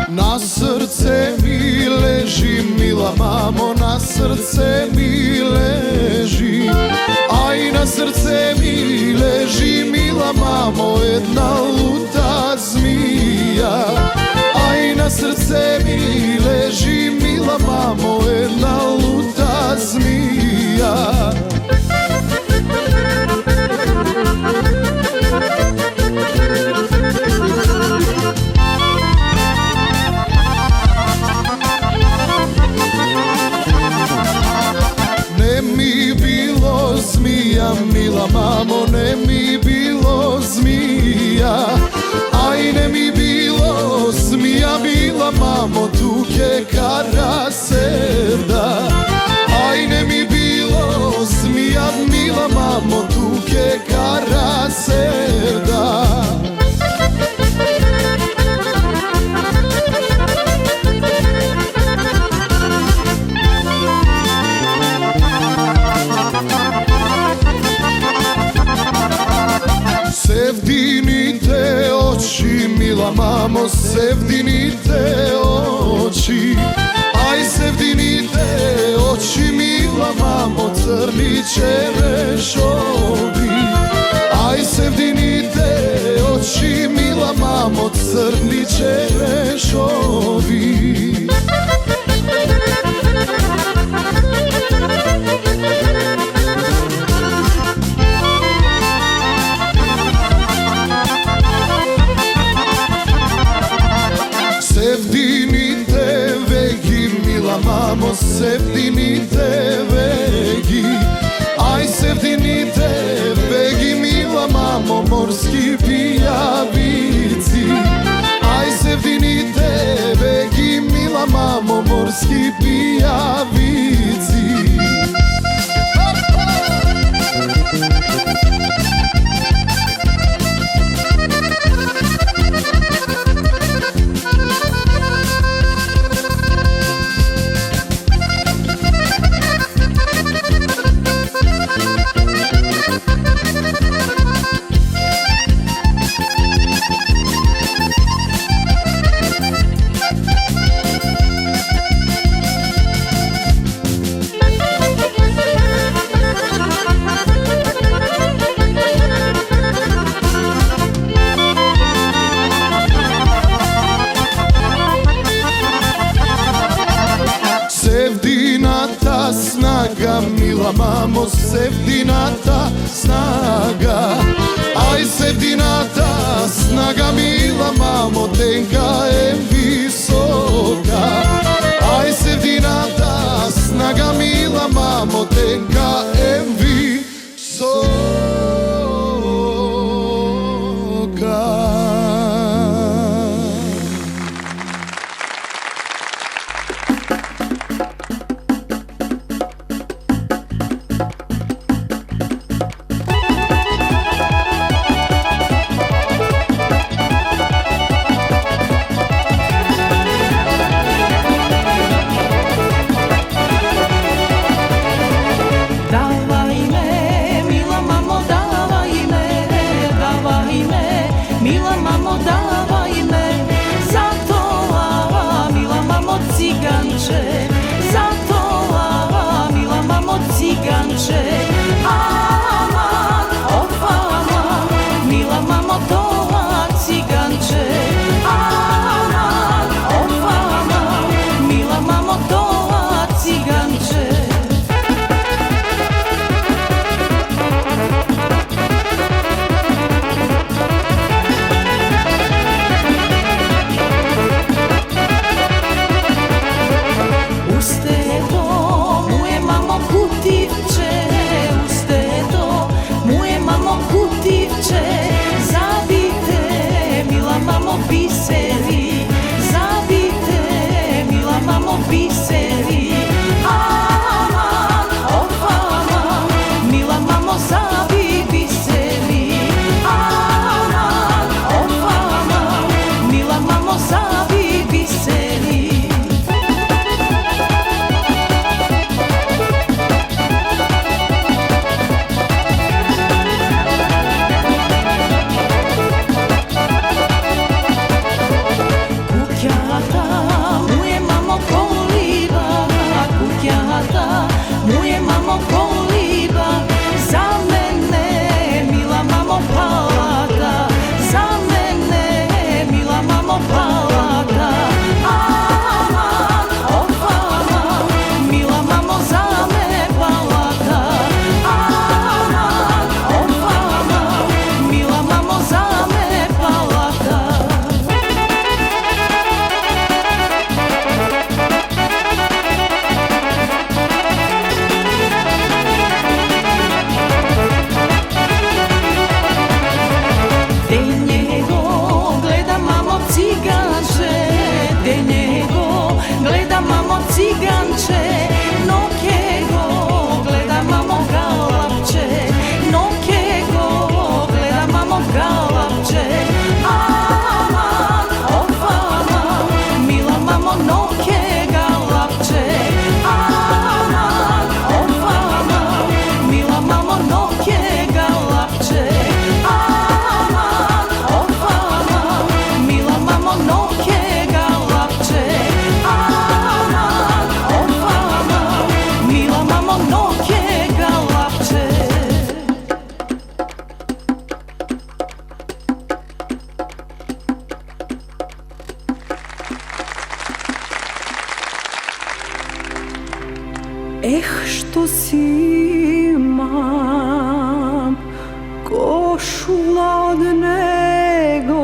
На срце ми лежи, мила мамо, на срце ми лежи. Ај на срце ми лежи, мила мамо, една лута змија. Ај на срце ми лежи, мила мамо, една лута змија. Мила мамо, не ми било змија. Ај не ми било змија, мила мамо, туке кара серда. Ај не ми било змија, мила мамо, туке кара серда. Севдините очи, мила мамо, севдините очи. Ај севдините очи, мила мамо, црни черешови. Ај севдините очи, мила мамо, црни черешови. Севдините веги, мила мамо, севдините веги. Ај севдините веги, мила мамо, морски пијавици. Ај севдините веги, мила мамо, морски пијавици. Севдината снага, мила мамо, севдината снага. Ај севдината снага, мила мамо, тенка е висока. Ај севдината снага, мила мамо, тенка е висока. što si imam, košula od nego,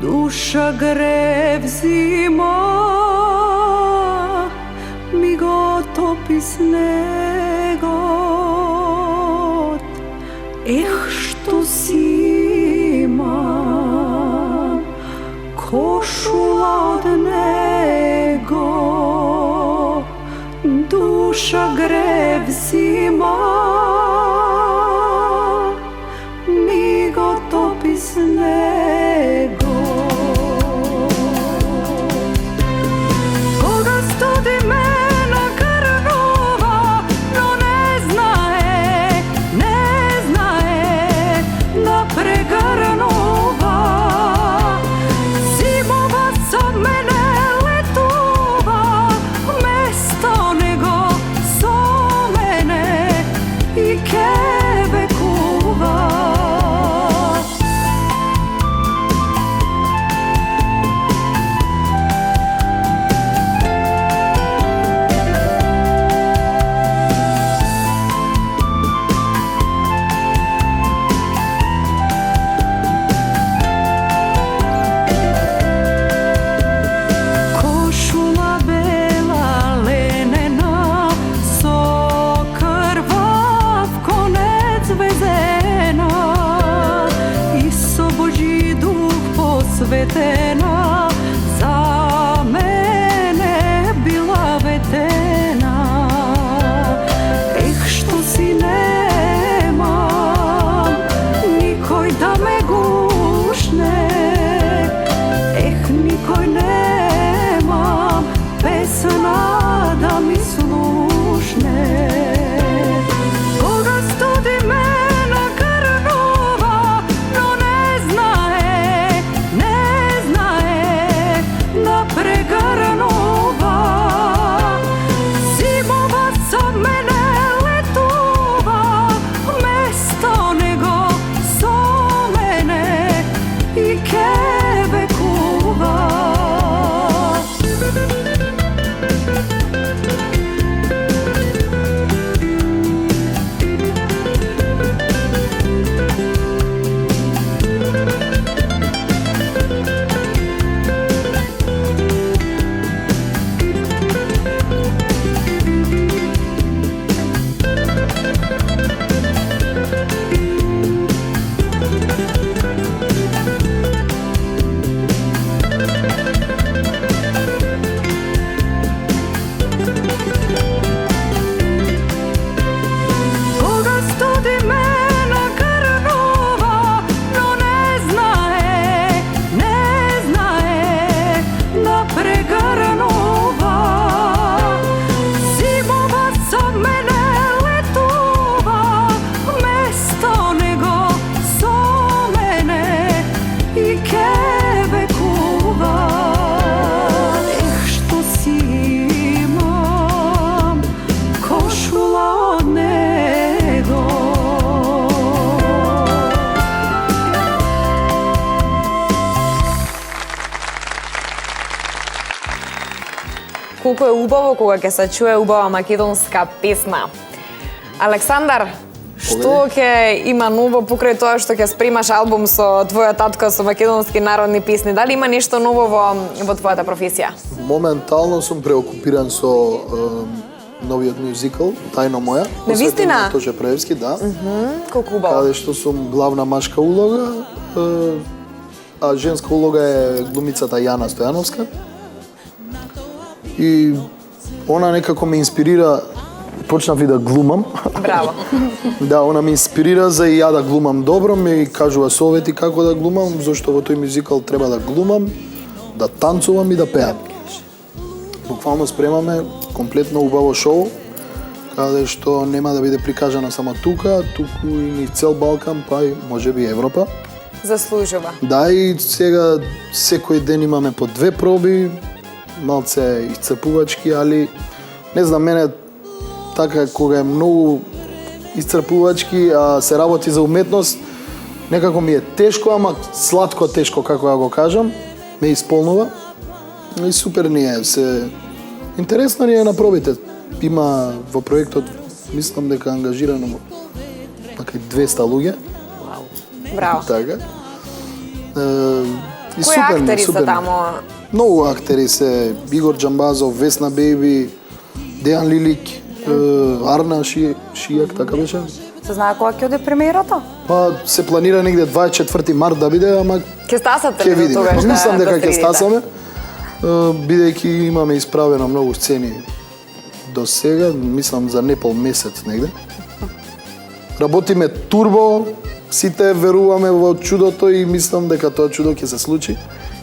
duša grev zima, mi go topi snegot. Što si imam, košula od nego, duša grev zima, mi go topi snego. Koga studi me na karnova, no ne znaje da pregarnova. Zimova sa mene letuva, mesto nego so mene i kebe kuva. Košula bela lenena, so krvav konec vezena, i so Božji duh posvetena, za mene bila vetena. Što si nemam, nikoj da me gušne, nikoj nemam pesna da mi slušne. Koga studi me na karnova, no ne znaje da pregarnova. Zimova sa mene letuva, mesto nego so mene i kebe kuva. Koga studi me na karnova, no ne znaje da pregarnova. Zimova sa mene letuva, mesto nego so mene i kebe kuva. Što si imam, košula od nego. Колку е убаво кога ќе се чуе убава македонска песна. Александар, што ќе има ново покрај тоа што ќе спремаш албум со твоја татка со македонски народни песни? Дали има нешто ново во твојата професија? Моментално сум преокупиран со новиот мюзикл Тајна моја. Навистина? Тоше Преевски, да. Колку убаво. Каде што сум главна машка улога, а женска улога е глумицата Јана Стојановска. И она некако ме инспирира, почнав и да глумам. Браво. Да, она ме инспирира за и ја да глумам добро, ми кажува совети како да глумам, зашто во тој мюзикл треба да глумам, да танцувам и да пеам. Буквално спремаме комплетно убаво шоу, каде што нема да биде прикажано само тука, туку и низ цел Балкан, па и можеби Европа. Заслужува. Да, и сега секој ден имаме по 2 проби, малце исцрпувачки, али не знам, мене така кога е многу исцрпувачки, а се работи за уметност, некако ми е тешко, ама сладко тешко, како ја го кажам, ме исполнува. И супер ни е, интересно ни е на пробите. има во проектот, мислам дека ангажирано така 200 луѓе. Браво. Така. И Кои актери се таму? Многу актери се Игор Џамбазов, Весна Беби, Дејан Лилик, Арна Шијак, така беше. Се знае кога ќе оди премиерата? Па се планира негде 24 март да биде, ама Ке стасате ќе ли до видиме. тогаш? Па мислам дека ќе стигнете? стасаме, бидејќи имаме исправено многу сцени до сега, мислам за непол месец негде. Работиме турбо, сите веруваме во чудото и мислам дека тоа чудо ќе се случи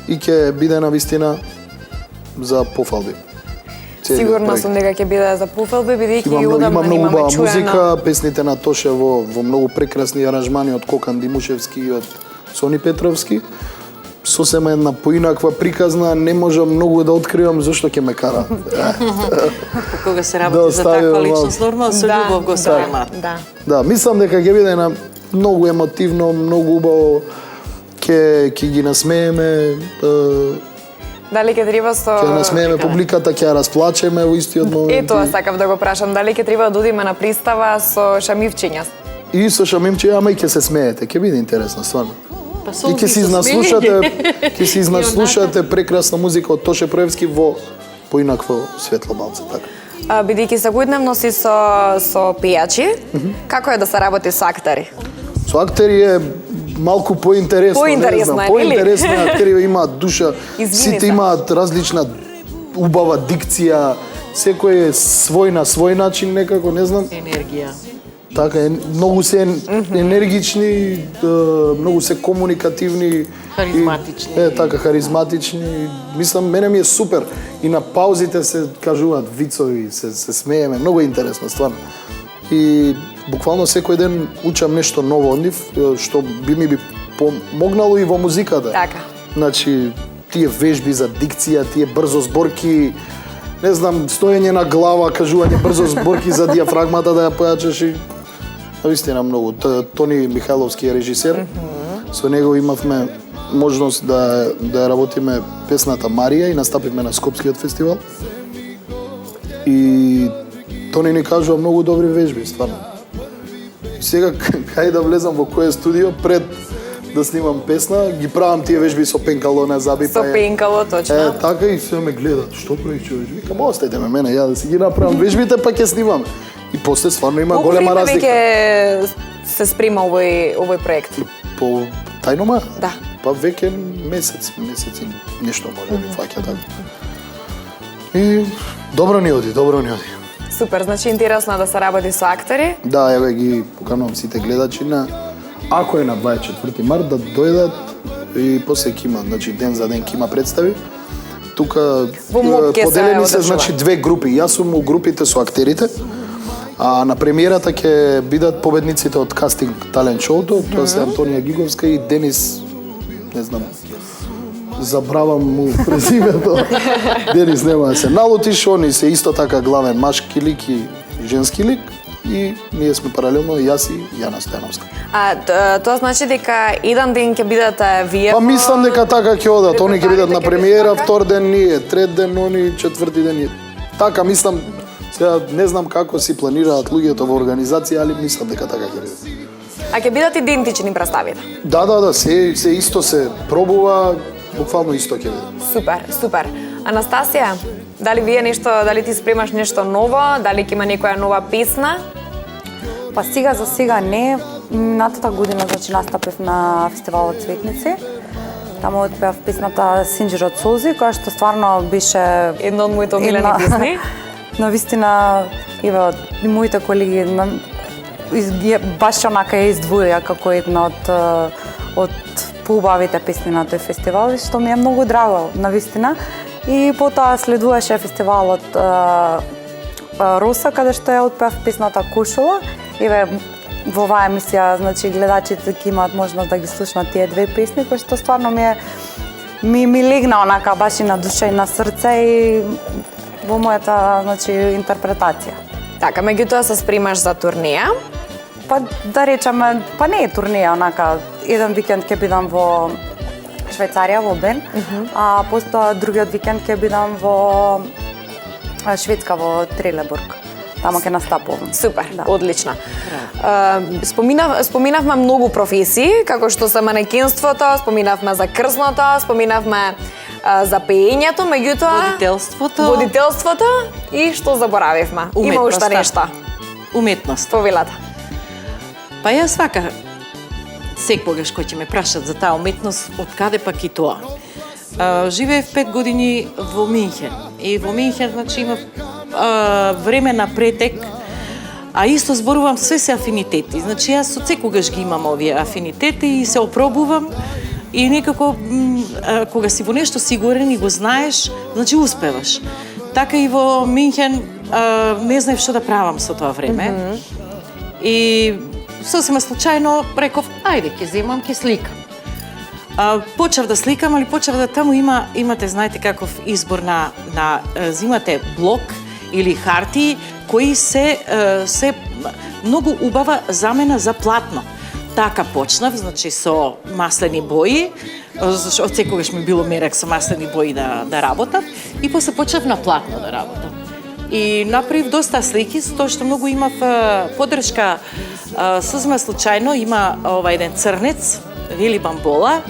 и ќе биде на вистина за пофалби. Целиот Сигурна проект. сум дека ќе биде за пофалби, бидејќи Има и многу одамна убава немаме чуено. музика, песните на Тоше во многу прекрасни аранжмани од Кокан Димушевски и од Сони Петровски. Сосема една поинаква приказна, не можам многу да откривам зашто ќе ме кара. Кога се Да работи за оставиме таква малку. личност, нормално со љубов го спремат. Да. Да, мислам дека ќе биде на многу емотивно, многу убаво, ќе ги насмееме, Дали ќе треба со ќе насмееме публиката, ќе ја расплачеме во истиот момент. Тоа сакав да го прашам, дали ќе треба да одиме на пристава со шамивчиња? И со шамимче, ама и ќе се смеете, ќе биде интересно, стварно. Па И ќе си изнаслушате прекрасна музика од Тоше Проевски во поинакво светло малце, така. Бидејќи секојдневно си со пејачи, како е да се работи со актери? Со актери е малку поинтересно, Поинтересно е, не знам, нели? поинтересно е, актери имаат душа, Извини сите се. имаат различна убава дикција, секој е свој на свој начин некако, не знам. енергија. Така е, многу се енергични, многу се комуникативни, Харизматични. Така харизматични. Мислам, мене ми е супер. И на паузите се кажуваат вицови, се смееме, многу е интересно стварно. И буквално секој ден учам нешто ново од нив, што би помогнало и во музиката. Така. Значи, тие вежби за дикција, тие брзо зборки, не знам, стоење на глава, кажување брзо зборки за диафрагмата да ја појачаш и навистина многу. Тони Михайловски е режисер. Со него имавме можност да ја работиме песната Марија и настапивме на Скопскиот фестивал. И Тони ни кажува многу добри вежби, стварно. Сега кај да влезам во кој студио пред да снимам песна, ги правам тие вежби со пенкало на заби. Со пенкало, точно. Така и се ме гледат. Што правиш човек? Викам, остајте ме мене, ја да си ги направам вежбите, па ќе снимам. И после стварно има голема разлика. Веќе се сприма овој проект. По тајнома? Да. Па веќе месец и нешто може би фаќа така. И добро ни оди. Супер, значи интересно е да се работи со актери. Да, еве ги поканувам сите гледачи на ако е на 24 март да дојдат и после ќе има, значи ден за ден ќе има представи. Тука Во МОК ќе се поделени се одржува. значи две групи. Јас сум у групите со актерите. А на премиерата ќе бидат победниците од кастинг талент шоуто, тоа се Антонија Гиговска и Денис, не знам, забравам му презимето. Денис нема да се налутиш, они се исто така главен машки лик и женски лик и ние сме паралелно јас и Јана Стојановска. Тоа значи дека еден ден ќе бидете вие. Па мислам дека така ќе одат, они ќе бидат на премиера, втор ден ние, трет ден они, четврти ден ние. Така мислам. Сега не знам како си планираат луѓето во организација, али мислам дека така ќе биде. А ќе бидат идентични представите. Да, се исто се пробува, буквално исто ќе биде. Супер. Анастасија, дали ти спремаш нешто ново, дали ќе има некоја нова песна? Па за сега не. Минатата година значи настапив на фестивалот Цветници. Таму отпеав песната Синџир од солзи, која што стварно беше Едно од моите омилени песни. Навистина, еве, и моите колеги баш онака ја издвоја како една од поубавите песни на тој фестивал, што ми е многу драго, навистина. И потоа следуваше фестивалот Роса, каде што ја отпеав песната Кошула. Еве, во оваа емисија, значи, гледачите ќе имаат можност да ги слушнат тие две песни, кои што стварно ми легна онака баш и на душа и на срце и во мојата, значи, интерпретација. Така, меѓутоа се спремаш за турнеја. Па да речеме, па не е турнеја, онака, еден викенд ќе бидам во Швајцарија, во Бен, а потоа другиот викенд ќе бидам во Шведска, во Трелебург. Тамо ќе настапувам. Супер, одлично. Споминавме многу професии, како што се манекенството, споминавме за крзното, споминавме за пеењето, меѓутоа водителството и што заборавивме? Има уште нешто. Уметност. Повелата. Па јас вака секогаш кој ќе ме прашат за таа уметност, од каде пак и тоа? Живеев 5 години во Минхен и во Минхен значи има време на претек, а исто зборувам се афинитети. Значи јас од секогаш ги имам овие афинитети и се опробувам и некако кога си во нешто сигурен и го знаеш, значи успеваш. Така и во Минхен не знаев што да правам со тоа време. И сосема случајно реков, ајде ќе земам, ќе сликам. Почев да сликам, али почев да таму имате, знаете каков избор на зимате блок или хартии кои се многу убава замена за платно. Така почнав, значи со маслени бои, зашто од секогаш ми било мерак со маслени бои да работам и после почнав на платно да работам. И направив доста слики, тоа што многу имав поддршка. Созма случајно има еден црнец, Вили Бамбола,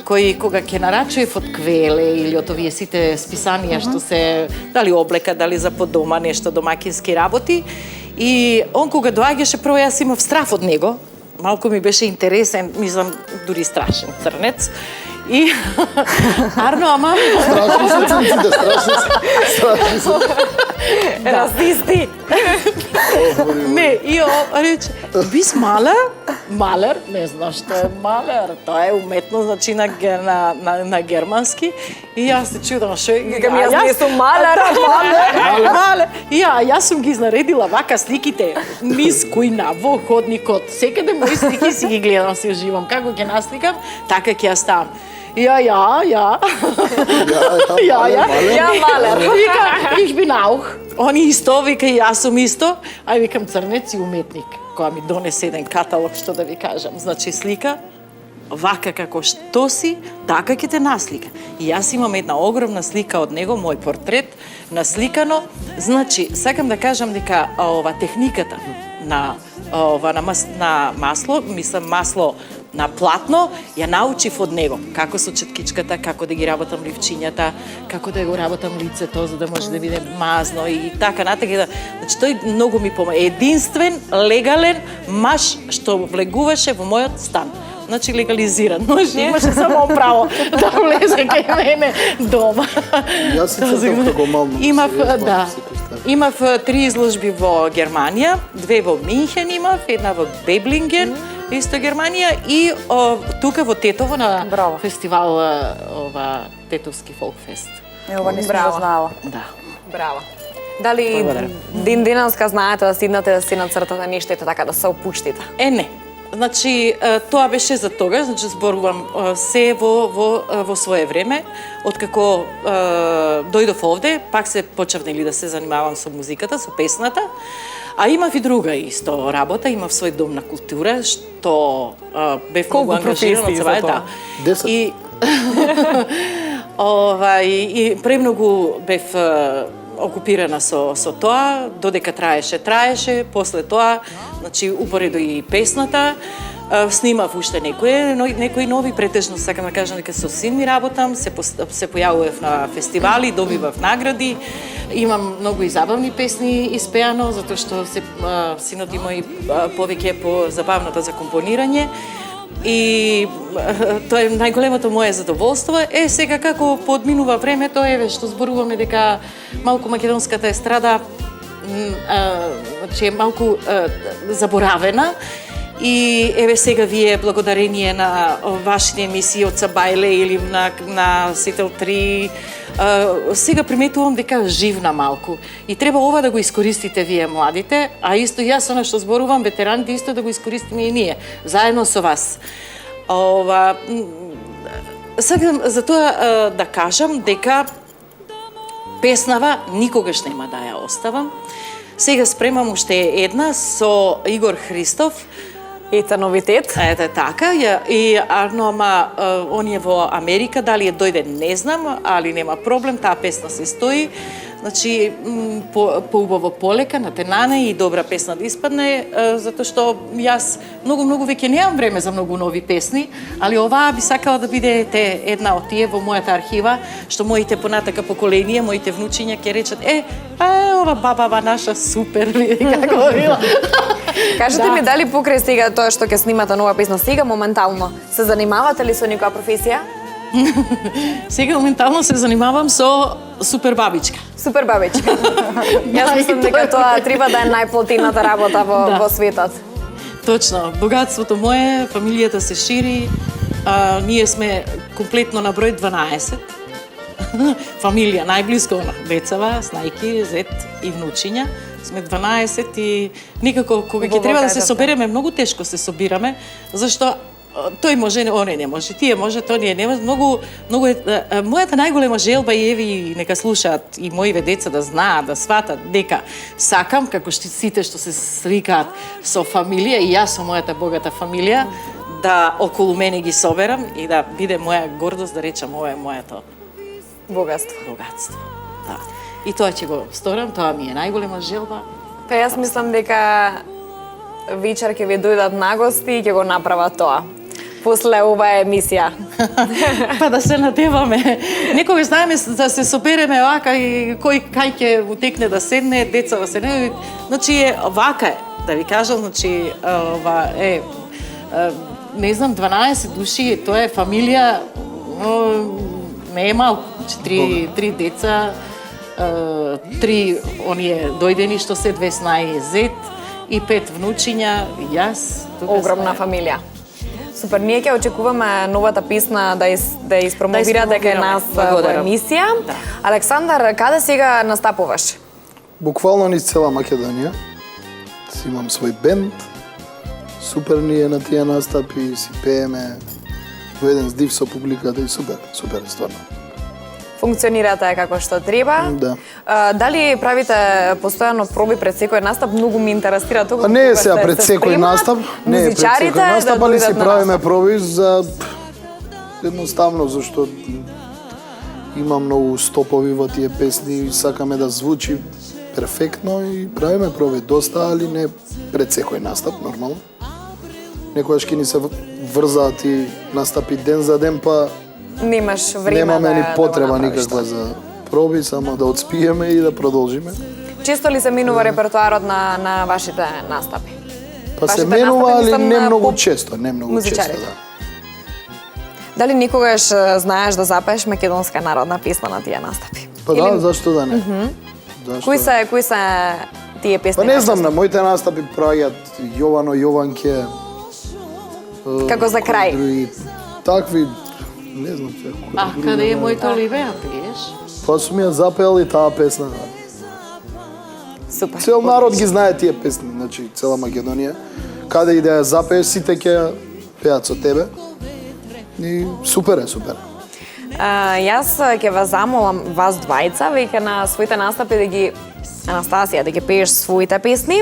кој кога ќе нарачуев од Квеле или од овие сите списанија што се дали облека, дали за по дома, нешто домакински работи, и он кога доаѓаше, прво јас имав страф од него, малку ми беше интересен, мислам дури страшен црнец. И Арно, ама Страшни се црнците, страшни се. Расисти. Не, и рече, бис малер, не знам што е малер, тоа е уметно, значи на германски, и јас се чудам што е. Јас не сум малер. Малер. И јас сум ги изнаредила вака сликите, низ којна, во ходникот, секаде мои слики си ги гледам, си уживам, како ќе насликам, така ќе ја ставам. Ja, малер. Вика, ich bin auch. Они исто, вика, и јас сум исто. Ај, викам, црнец и уметник. Која ми донесе еден каталог, што да ви кажам. Значи, слика, вака како што си, така ќе те наслика. И јас имам една огромна слика од него, мој портрет, насликано. Значи, сакам да кажам дека техниката на масло, мислам масло на платно, ја научив од него. Како со четкичката, како да ги работам ливчињата, како да го работам лицето, за да може да биде мазно и така натаму. Значи, тој многу ми помага. Единствен, легален маж што влегуваше во мојот стан. Значи, легализиран. Имаше само право да влезе кај мене дома. Јас се како мално. Имав 3 изложби во Германија, 2 во Минхен имав, една во Беблинген, исто Германија, и тука во Тетово на фестивал Тетовски фолкфест. Ова не сум го знаела. Да. Браво. Дали ден денеска знаете да сиднате да си нацртате нешто и така да се опуштите? Не. Значи, тоа беше за тогаш, значи зборувам се во свое време, откако дојдов овде, пак се почнав да се занимавам со музиката, со песната, а имав и друга исто работа, имав свој дом на култура, што бев многу ангажирана од себе, да. 10. И премногу бев окупирана со тоа, додека траеше, после тоа, значи упоредо и песната, снимав уште некои нови, претежно сакам да кажам дека со син ми работам, се појавував на фестивали, добивав награди, имам многу и забавни песни испеано, затоа што синот и мој повеќе по забавната за компонирање. И тоа е најголемото моје задоволство. Сега како подминува времето, што зборуваме дека малку македонската естрада е малку заборавена. И сега вие, благодарение на вашите емисии од Сабајле или на Сител 3, сега приметувам дека живна малку. И треба ова да го искористите вие младите, а исто јас она што зборувам, ветераните исто да го искористиме и ние, заедно со вас. Сакам за тоа да кажам дека песнава никогаш нема да ја оставам. Сега спремам уште една со Игор Христов. Ета новитет. Ете така, и Арно, ама он е во Америка, дали дојде не знам, али нема проблем, таа песна се стои. Значи, поубаво полека, натенане и добра песна да испадне, затоа што јас многу веќе немам време за многу нови песни, али оваа би сакала да бидете една од тие во мојата архива, што моите понатака поколение, моите внучиња ќе речат, ова бабава наша супер, како била. Кажете ми дали покрај сега тоа што ќе снимате нова песна сега моментално се занимавате ли со некоја професија? Сега моментално се занимавам со супер бабичка. Супер бабичка. Јас мислам дека тоа треба да е најплатената работа во светот. Точно. Богатството мое, фамилијата се шири. Ние сме комплетно на број 12. Фамилија најблиско на децава, снајки, зет и внучиња. Сме 12 и никако кога ќе треба да се собереме, многу тешко се собираме, зашто тој може, оне не може, тие може, тој не може. Многу е, мојата најголема желба и еви нека слушаат и моиве деца да знаат, да сватат дека сакам како сите што се сликаат со фамилија и јас со мојата богата фамилија да околу мене ги соберам и да биде моја гордост да речам ова е моето Богатство. Да. И тоа ќе го сторам, тоа ми е најголема желба. Па јас мислам дека вечер ќе ви дојдат нагости и ќе го направат тоа. После оваа емисија. Па да се надеваме. Некогаш знаеме да се собереме вака и кој кај ќе утекне да седне, децава се не. Значи вака е, да ви кажам, значи ова е не знам 12 души, тоа е фамилија не е малку, значи три деца, три оние дојдени што се 2 снаи зет и 5 внучиња, и јас. Огромна фамилија. Супер, ние ќе очекуваме новата песна да испромовира дека е нас во емисија. Да. Александар, каде сега настапуваш? Буквално низ цела Македонија. Си имам свој бенд. Супер ни е на тие настапи, си пееме во еден здив со публиката и супер стварно. Функционирате како што треба. Да. Дали правите постојано проби пред секој настап? Многу ми интересира тоа. Па не е сега пред секој настап, не е пред секој настап, али си правиме проби за едноставно зашто има многу стопови во тие песни и сакаме да звучи перфектно и правиме проби доста, али не пред секој настап нормално. Некојаш ќе ни се врзаат и настапи ден за ден, па немаш време. Немаме ни потреба да никаква за проби, само да отспиеме и да продолжиме. Често ли се минува репертоарот на вашите настапи? Па се Вашите менува, настапи, али мислам, не на многу поп често, не многу често, музичарите. да. Дали никогаш знаеш да запееш македонска народна песна на тие настапи? Па да, зашто да не? Зашто Кои се тие песни? Па не знам, на моите настапи праќаат Јовано, Јованке. Како за крај? Други такви, не знам се. Каде е мојто Оливеја пееш? Па сум ја запеал и таа песна. Супер. Цел народ ги знае тие песни, значи цела Македонија. Каде и да ја запееш, сите ќе пеат со тебе. И супер е, супер. Јас ќе вас замолам вас двајца веќе на своите настапи да ги Анастасија да ги пееш своите песни.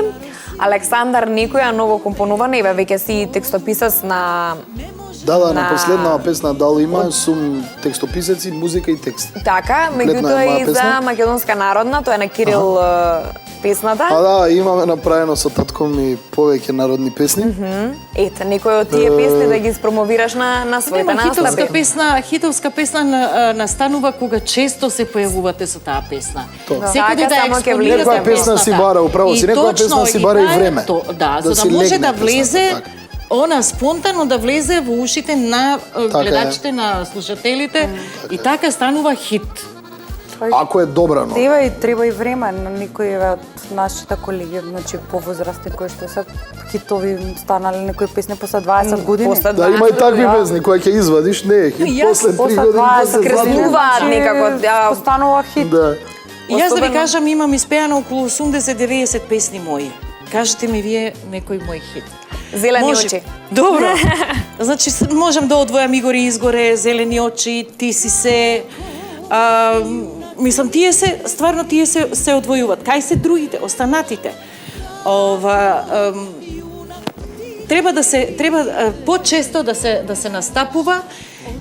Александар некоја ново компонувана и веќе си текстописац на На последнава песна дали има, сум текстописец и музика и текст. Така, меѓутоа и за македонска народна, тоа е на Кирил песната. А да, имаме направено со татко ми повеќе народни песни. Ете, некој од тие песни да ги спромовираш на своите настапи. Хитовска песна настанува кога често се појавувате со таа песна. Секој да експонирате некоја песна си бара, управо си, некоја песна си бара и време. Да, за да може да влезе она спонтано да влезе во ушите на гледачите, на слушателите и така станува хит. Ако е добра, но. Треба и време на некои од нашите колеги, значи повозрастни кои што се хитови станале некои песни после 20 години. Да, има и такви песни кои ќе извадиш, не е хит, после 3 години се крснуваат некако, постанува хит. Да. Јас да ви кажам, имам испеано околу 80-90 песни мои. Кажете ми вие некој мој хит. Зелени очи. Добро. Значи можам да одвојам Игоре изгоре, Зелени очи, Ти си се. Мислам тие се одвојуваат. Кај се другите, останатите? треба почесто да се настапува.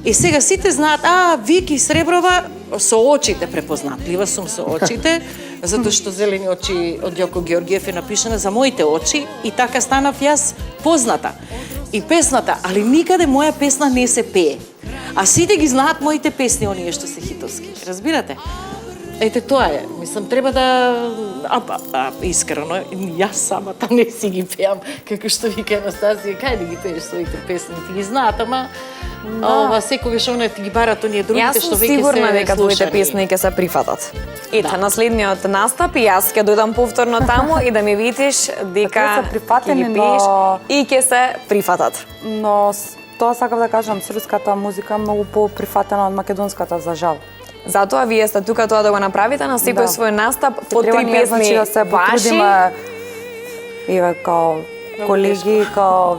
И сега сите знаат, Вики Среброва со очите препознатлива сум со очите, затоа што Зелени очи од Јоко Георгиев е напишана за моите очи и така станав јас позната. И песната, али никаде моја песна не се пее. А сите ги знаат моите песни, оние што се хитовски. Разбирате? Ете, тоа е. Мислам, треба да... искрено, јас самата не си ги пеам, како што вика Анастасија, кај да ги пееш своите песни? Ти ги знаат, ама... Ова секогаш она ти ги барат оние другите што веќе се слушани. Јас сум сигурна дека твоите песни ќе се прифатат. Ете, на следниот настап и јас ќе дојдам повторно таму и да ми видиш дека ќе ги пееш и ќе се прифатат. Но тоа сакав да кажам, српската музика е многу поприфатена од македонската, за жал. Затоа вие сте тука тоа да го направите на секој свој настап по 3 песни. Значи да се потрудиме и као колеги, као...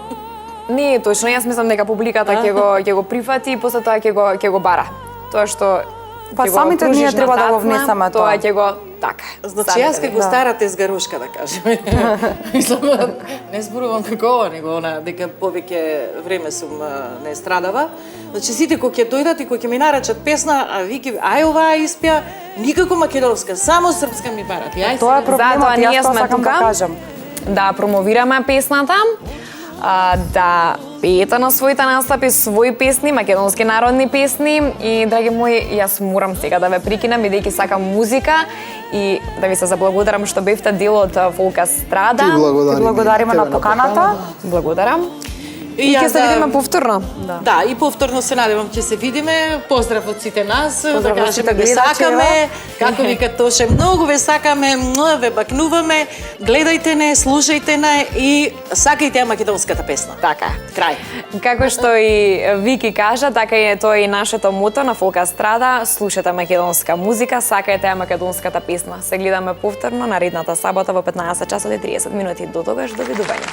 Не е точно, јас мислам дека публиката ќе го прифати и после тоа ќе го бара. Тоа што па самите ние треба да го внесеме тоа ќе го така. Значи јас како старата езгарушка да кажеме. Мислам, не зборувам како ова, него она дека повеќе време сум не страдава. Значи сите кои ќе дојдат и кои ќе ми нарачат песна, а Вики, ај оваа испеа, никако македонска, само српска ми барат. Тоа е проблемот, јас тоа сакам да кажам. Да промовираме песната, да пеете на своите настапи своји песни, македонски народни песни и, драги мои, јас морам сега да ве прекинам, бидејќи сакам музика и да ви се заблагодарам што бевте дел од Фолка Страда. Ти благодариме на поканата. Благодарам. И ќе се видиме повторно. Да, и повторно се надевам ќе се видиме. Поздрав од сите нас, да кажеме ве сакаме. Како вика Тоше, многу ве сакаме, ве бакнуваме. Гледајте не, слушајте не и сакајте ја македонската песна. Така. Крај. Како што и Вики кажа, така е тоа и нашето мото на Фолка Страда. Слушате македонска музика, сакајте ја македонската песна. Се гледаме повторно наредната сабота во 15 часот и 30 минути. До тогаш, довидување.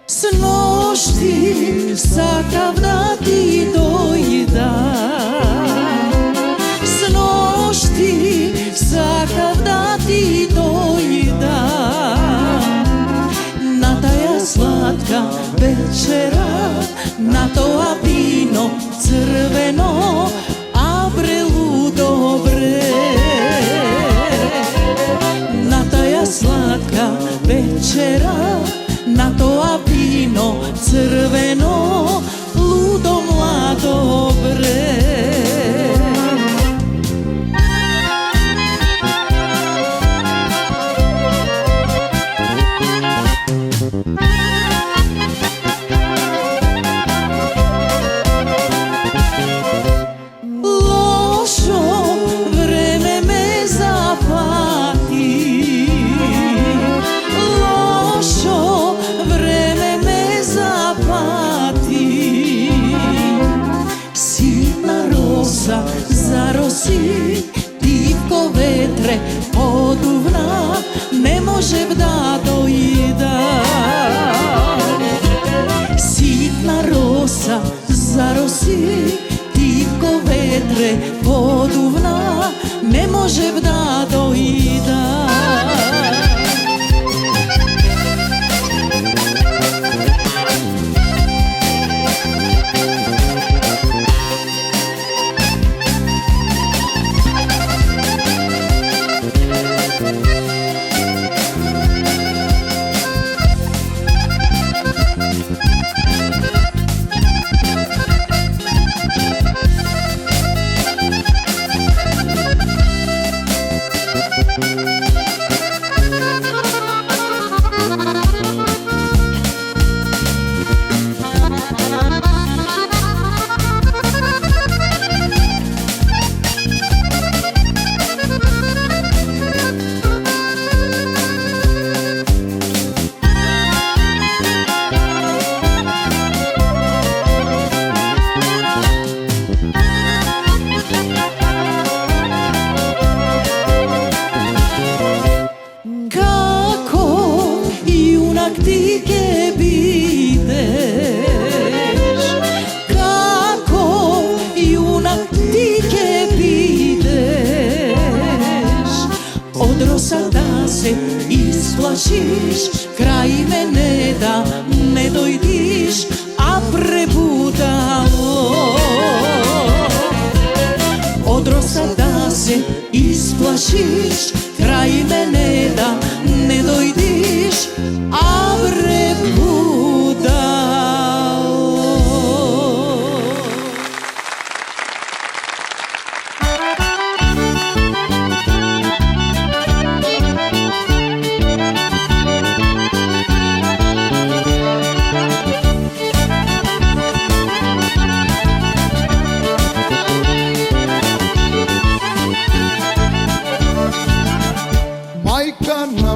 Сношти сакав да ти дојдам, сношти сакав да ти дојдам, на таја сладка вечера, на тоа вино црвено, абрелу добре. На таја сладка вечера, на тоа вино црвено, лудо младо бре. Лошо време ме запати, лошо време ме запати. Ситна роса зароси, тивко ветре подувна, не можев да дојдам. Ситна роса зароси, тивко ветре подувна, не можев да дојдам. isplašиш, kraj mene da ne dojdiš, a prebudalo. Od rosa da se isplašiš, kraj mene da ne dojdiš, a prebudalo.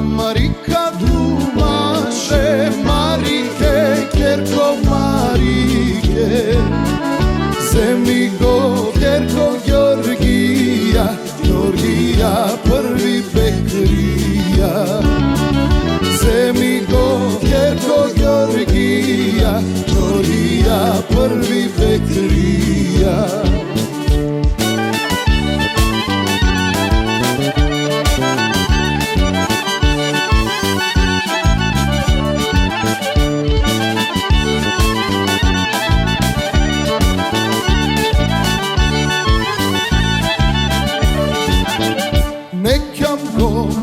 Marika dumaše, Marike, Kerko Marike, Zemi go, Kerko Georgija, Georgija prvi Bekrija. Zemi go, Kerko Georgija, Georgija prvi Bekrija.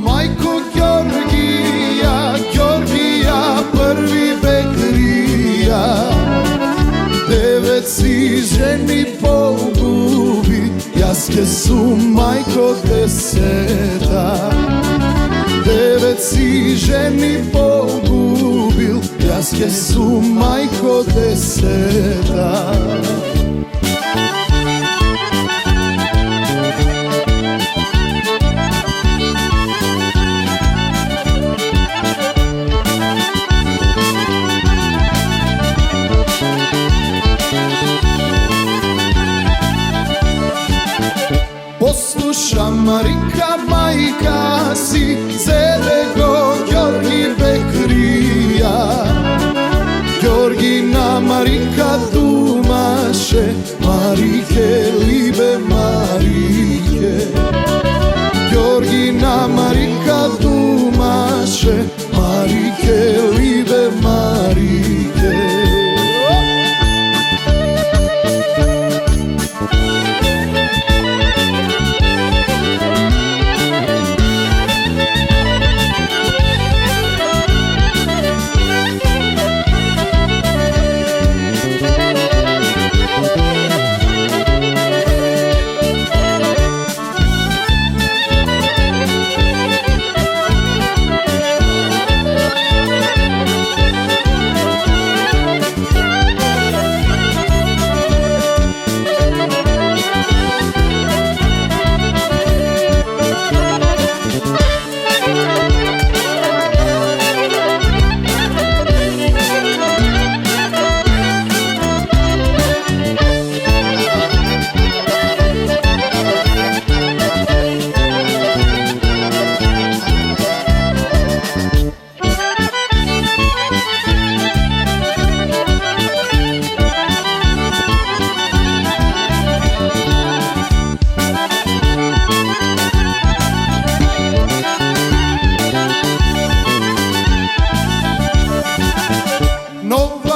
Majko Georgija, Georgija prvi Bekrija. 9 si ženi pogubi, jaske su majko 10. 9 si ženi pogubil, jaske su majko 10. Posluša Marika, majka si, Zerego Georgi Bekrija. Georgina Marika dumaše, Marike, libe Marike. Georgina Marika dumaše, Marike, libe Marike.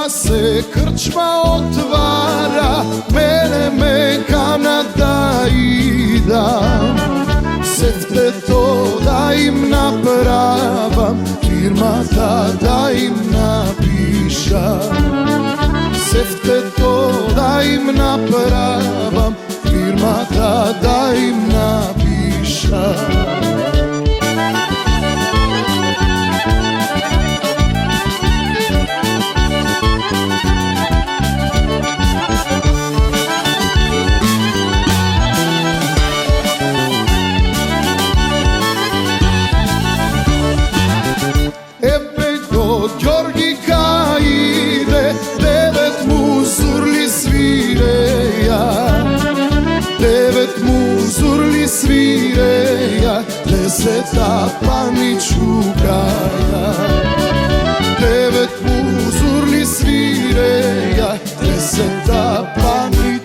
Se krčma otvara, mene me Kanada ida. Sete to da im napravam, firma da im napiša. Sete to da im napravam, firma da im napiša. Georgika ide, 9 mu zurli svireja. 9 mu zurli svireja, 10 paničugaja. 9 mu zurli svireja, 10 paničugaja.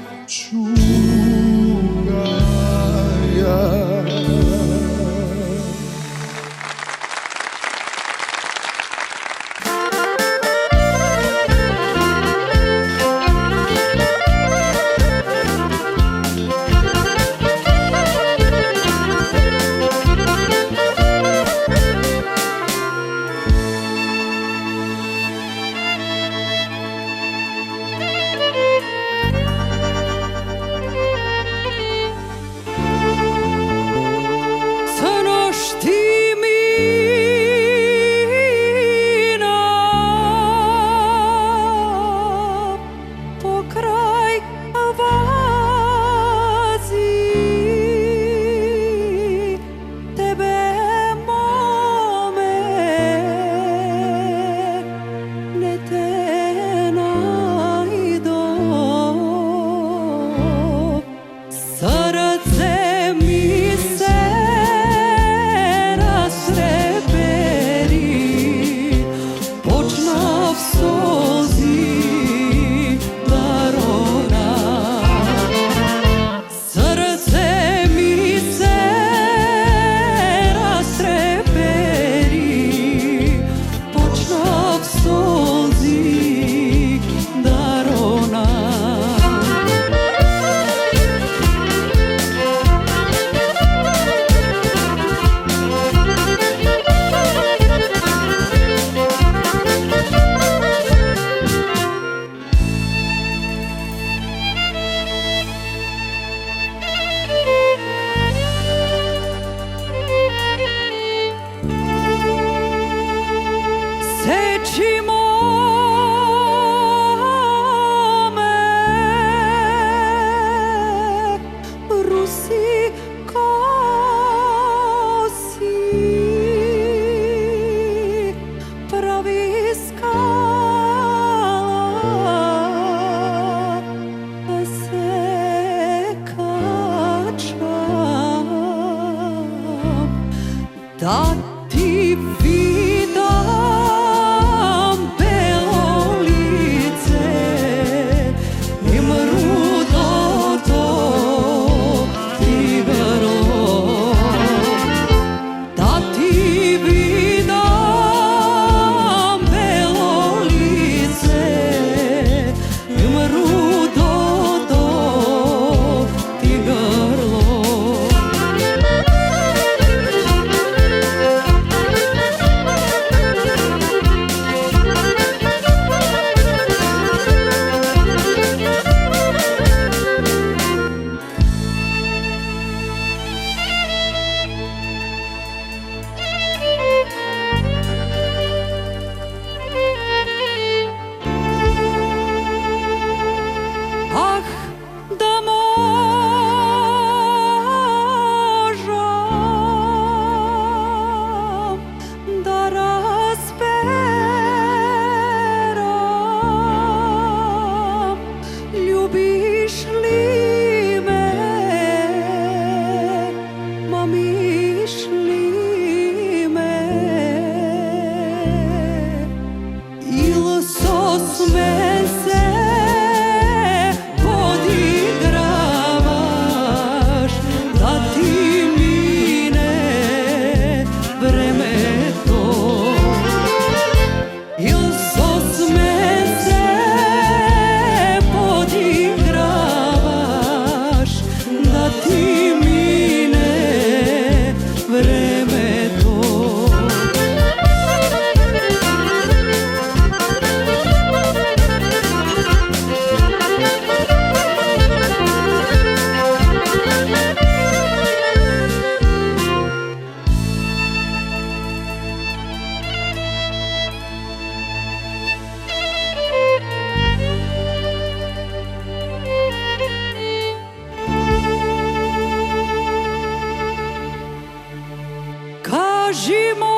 Кажи му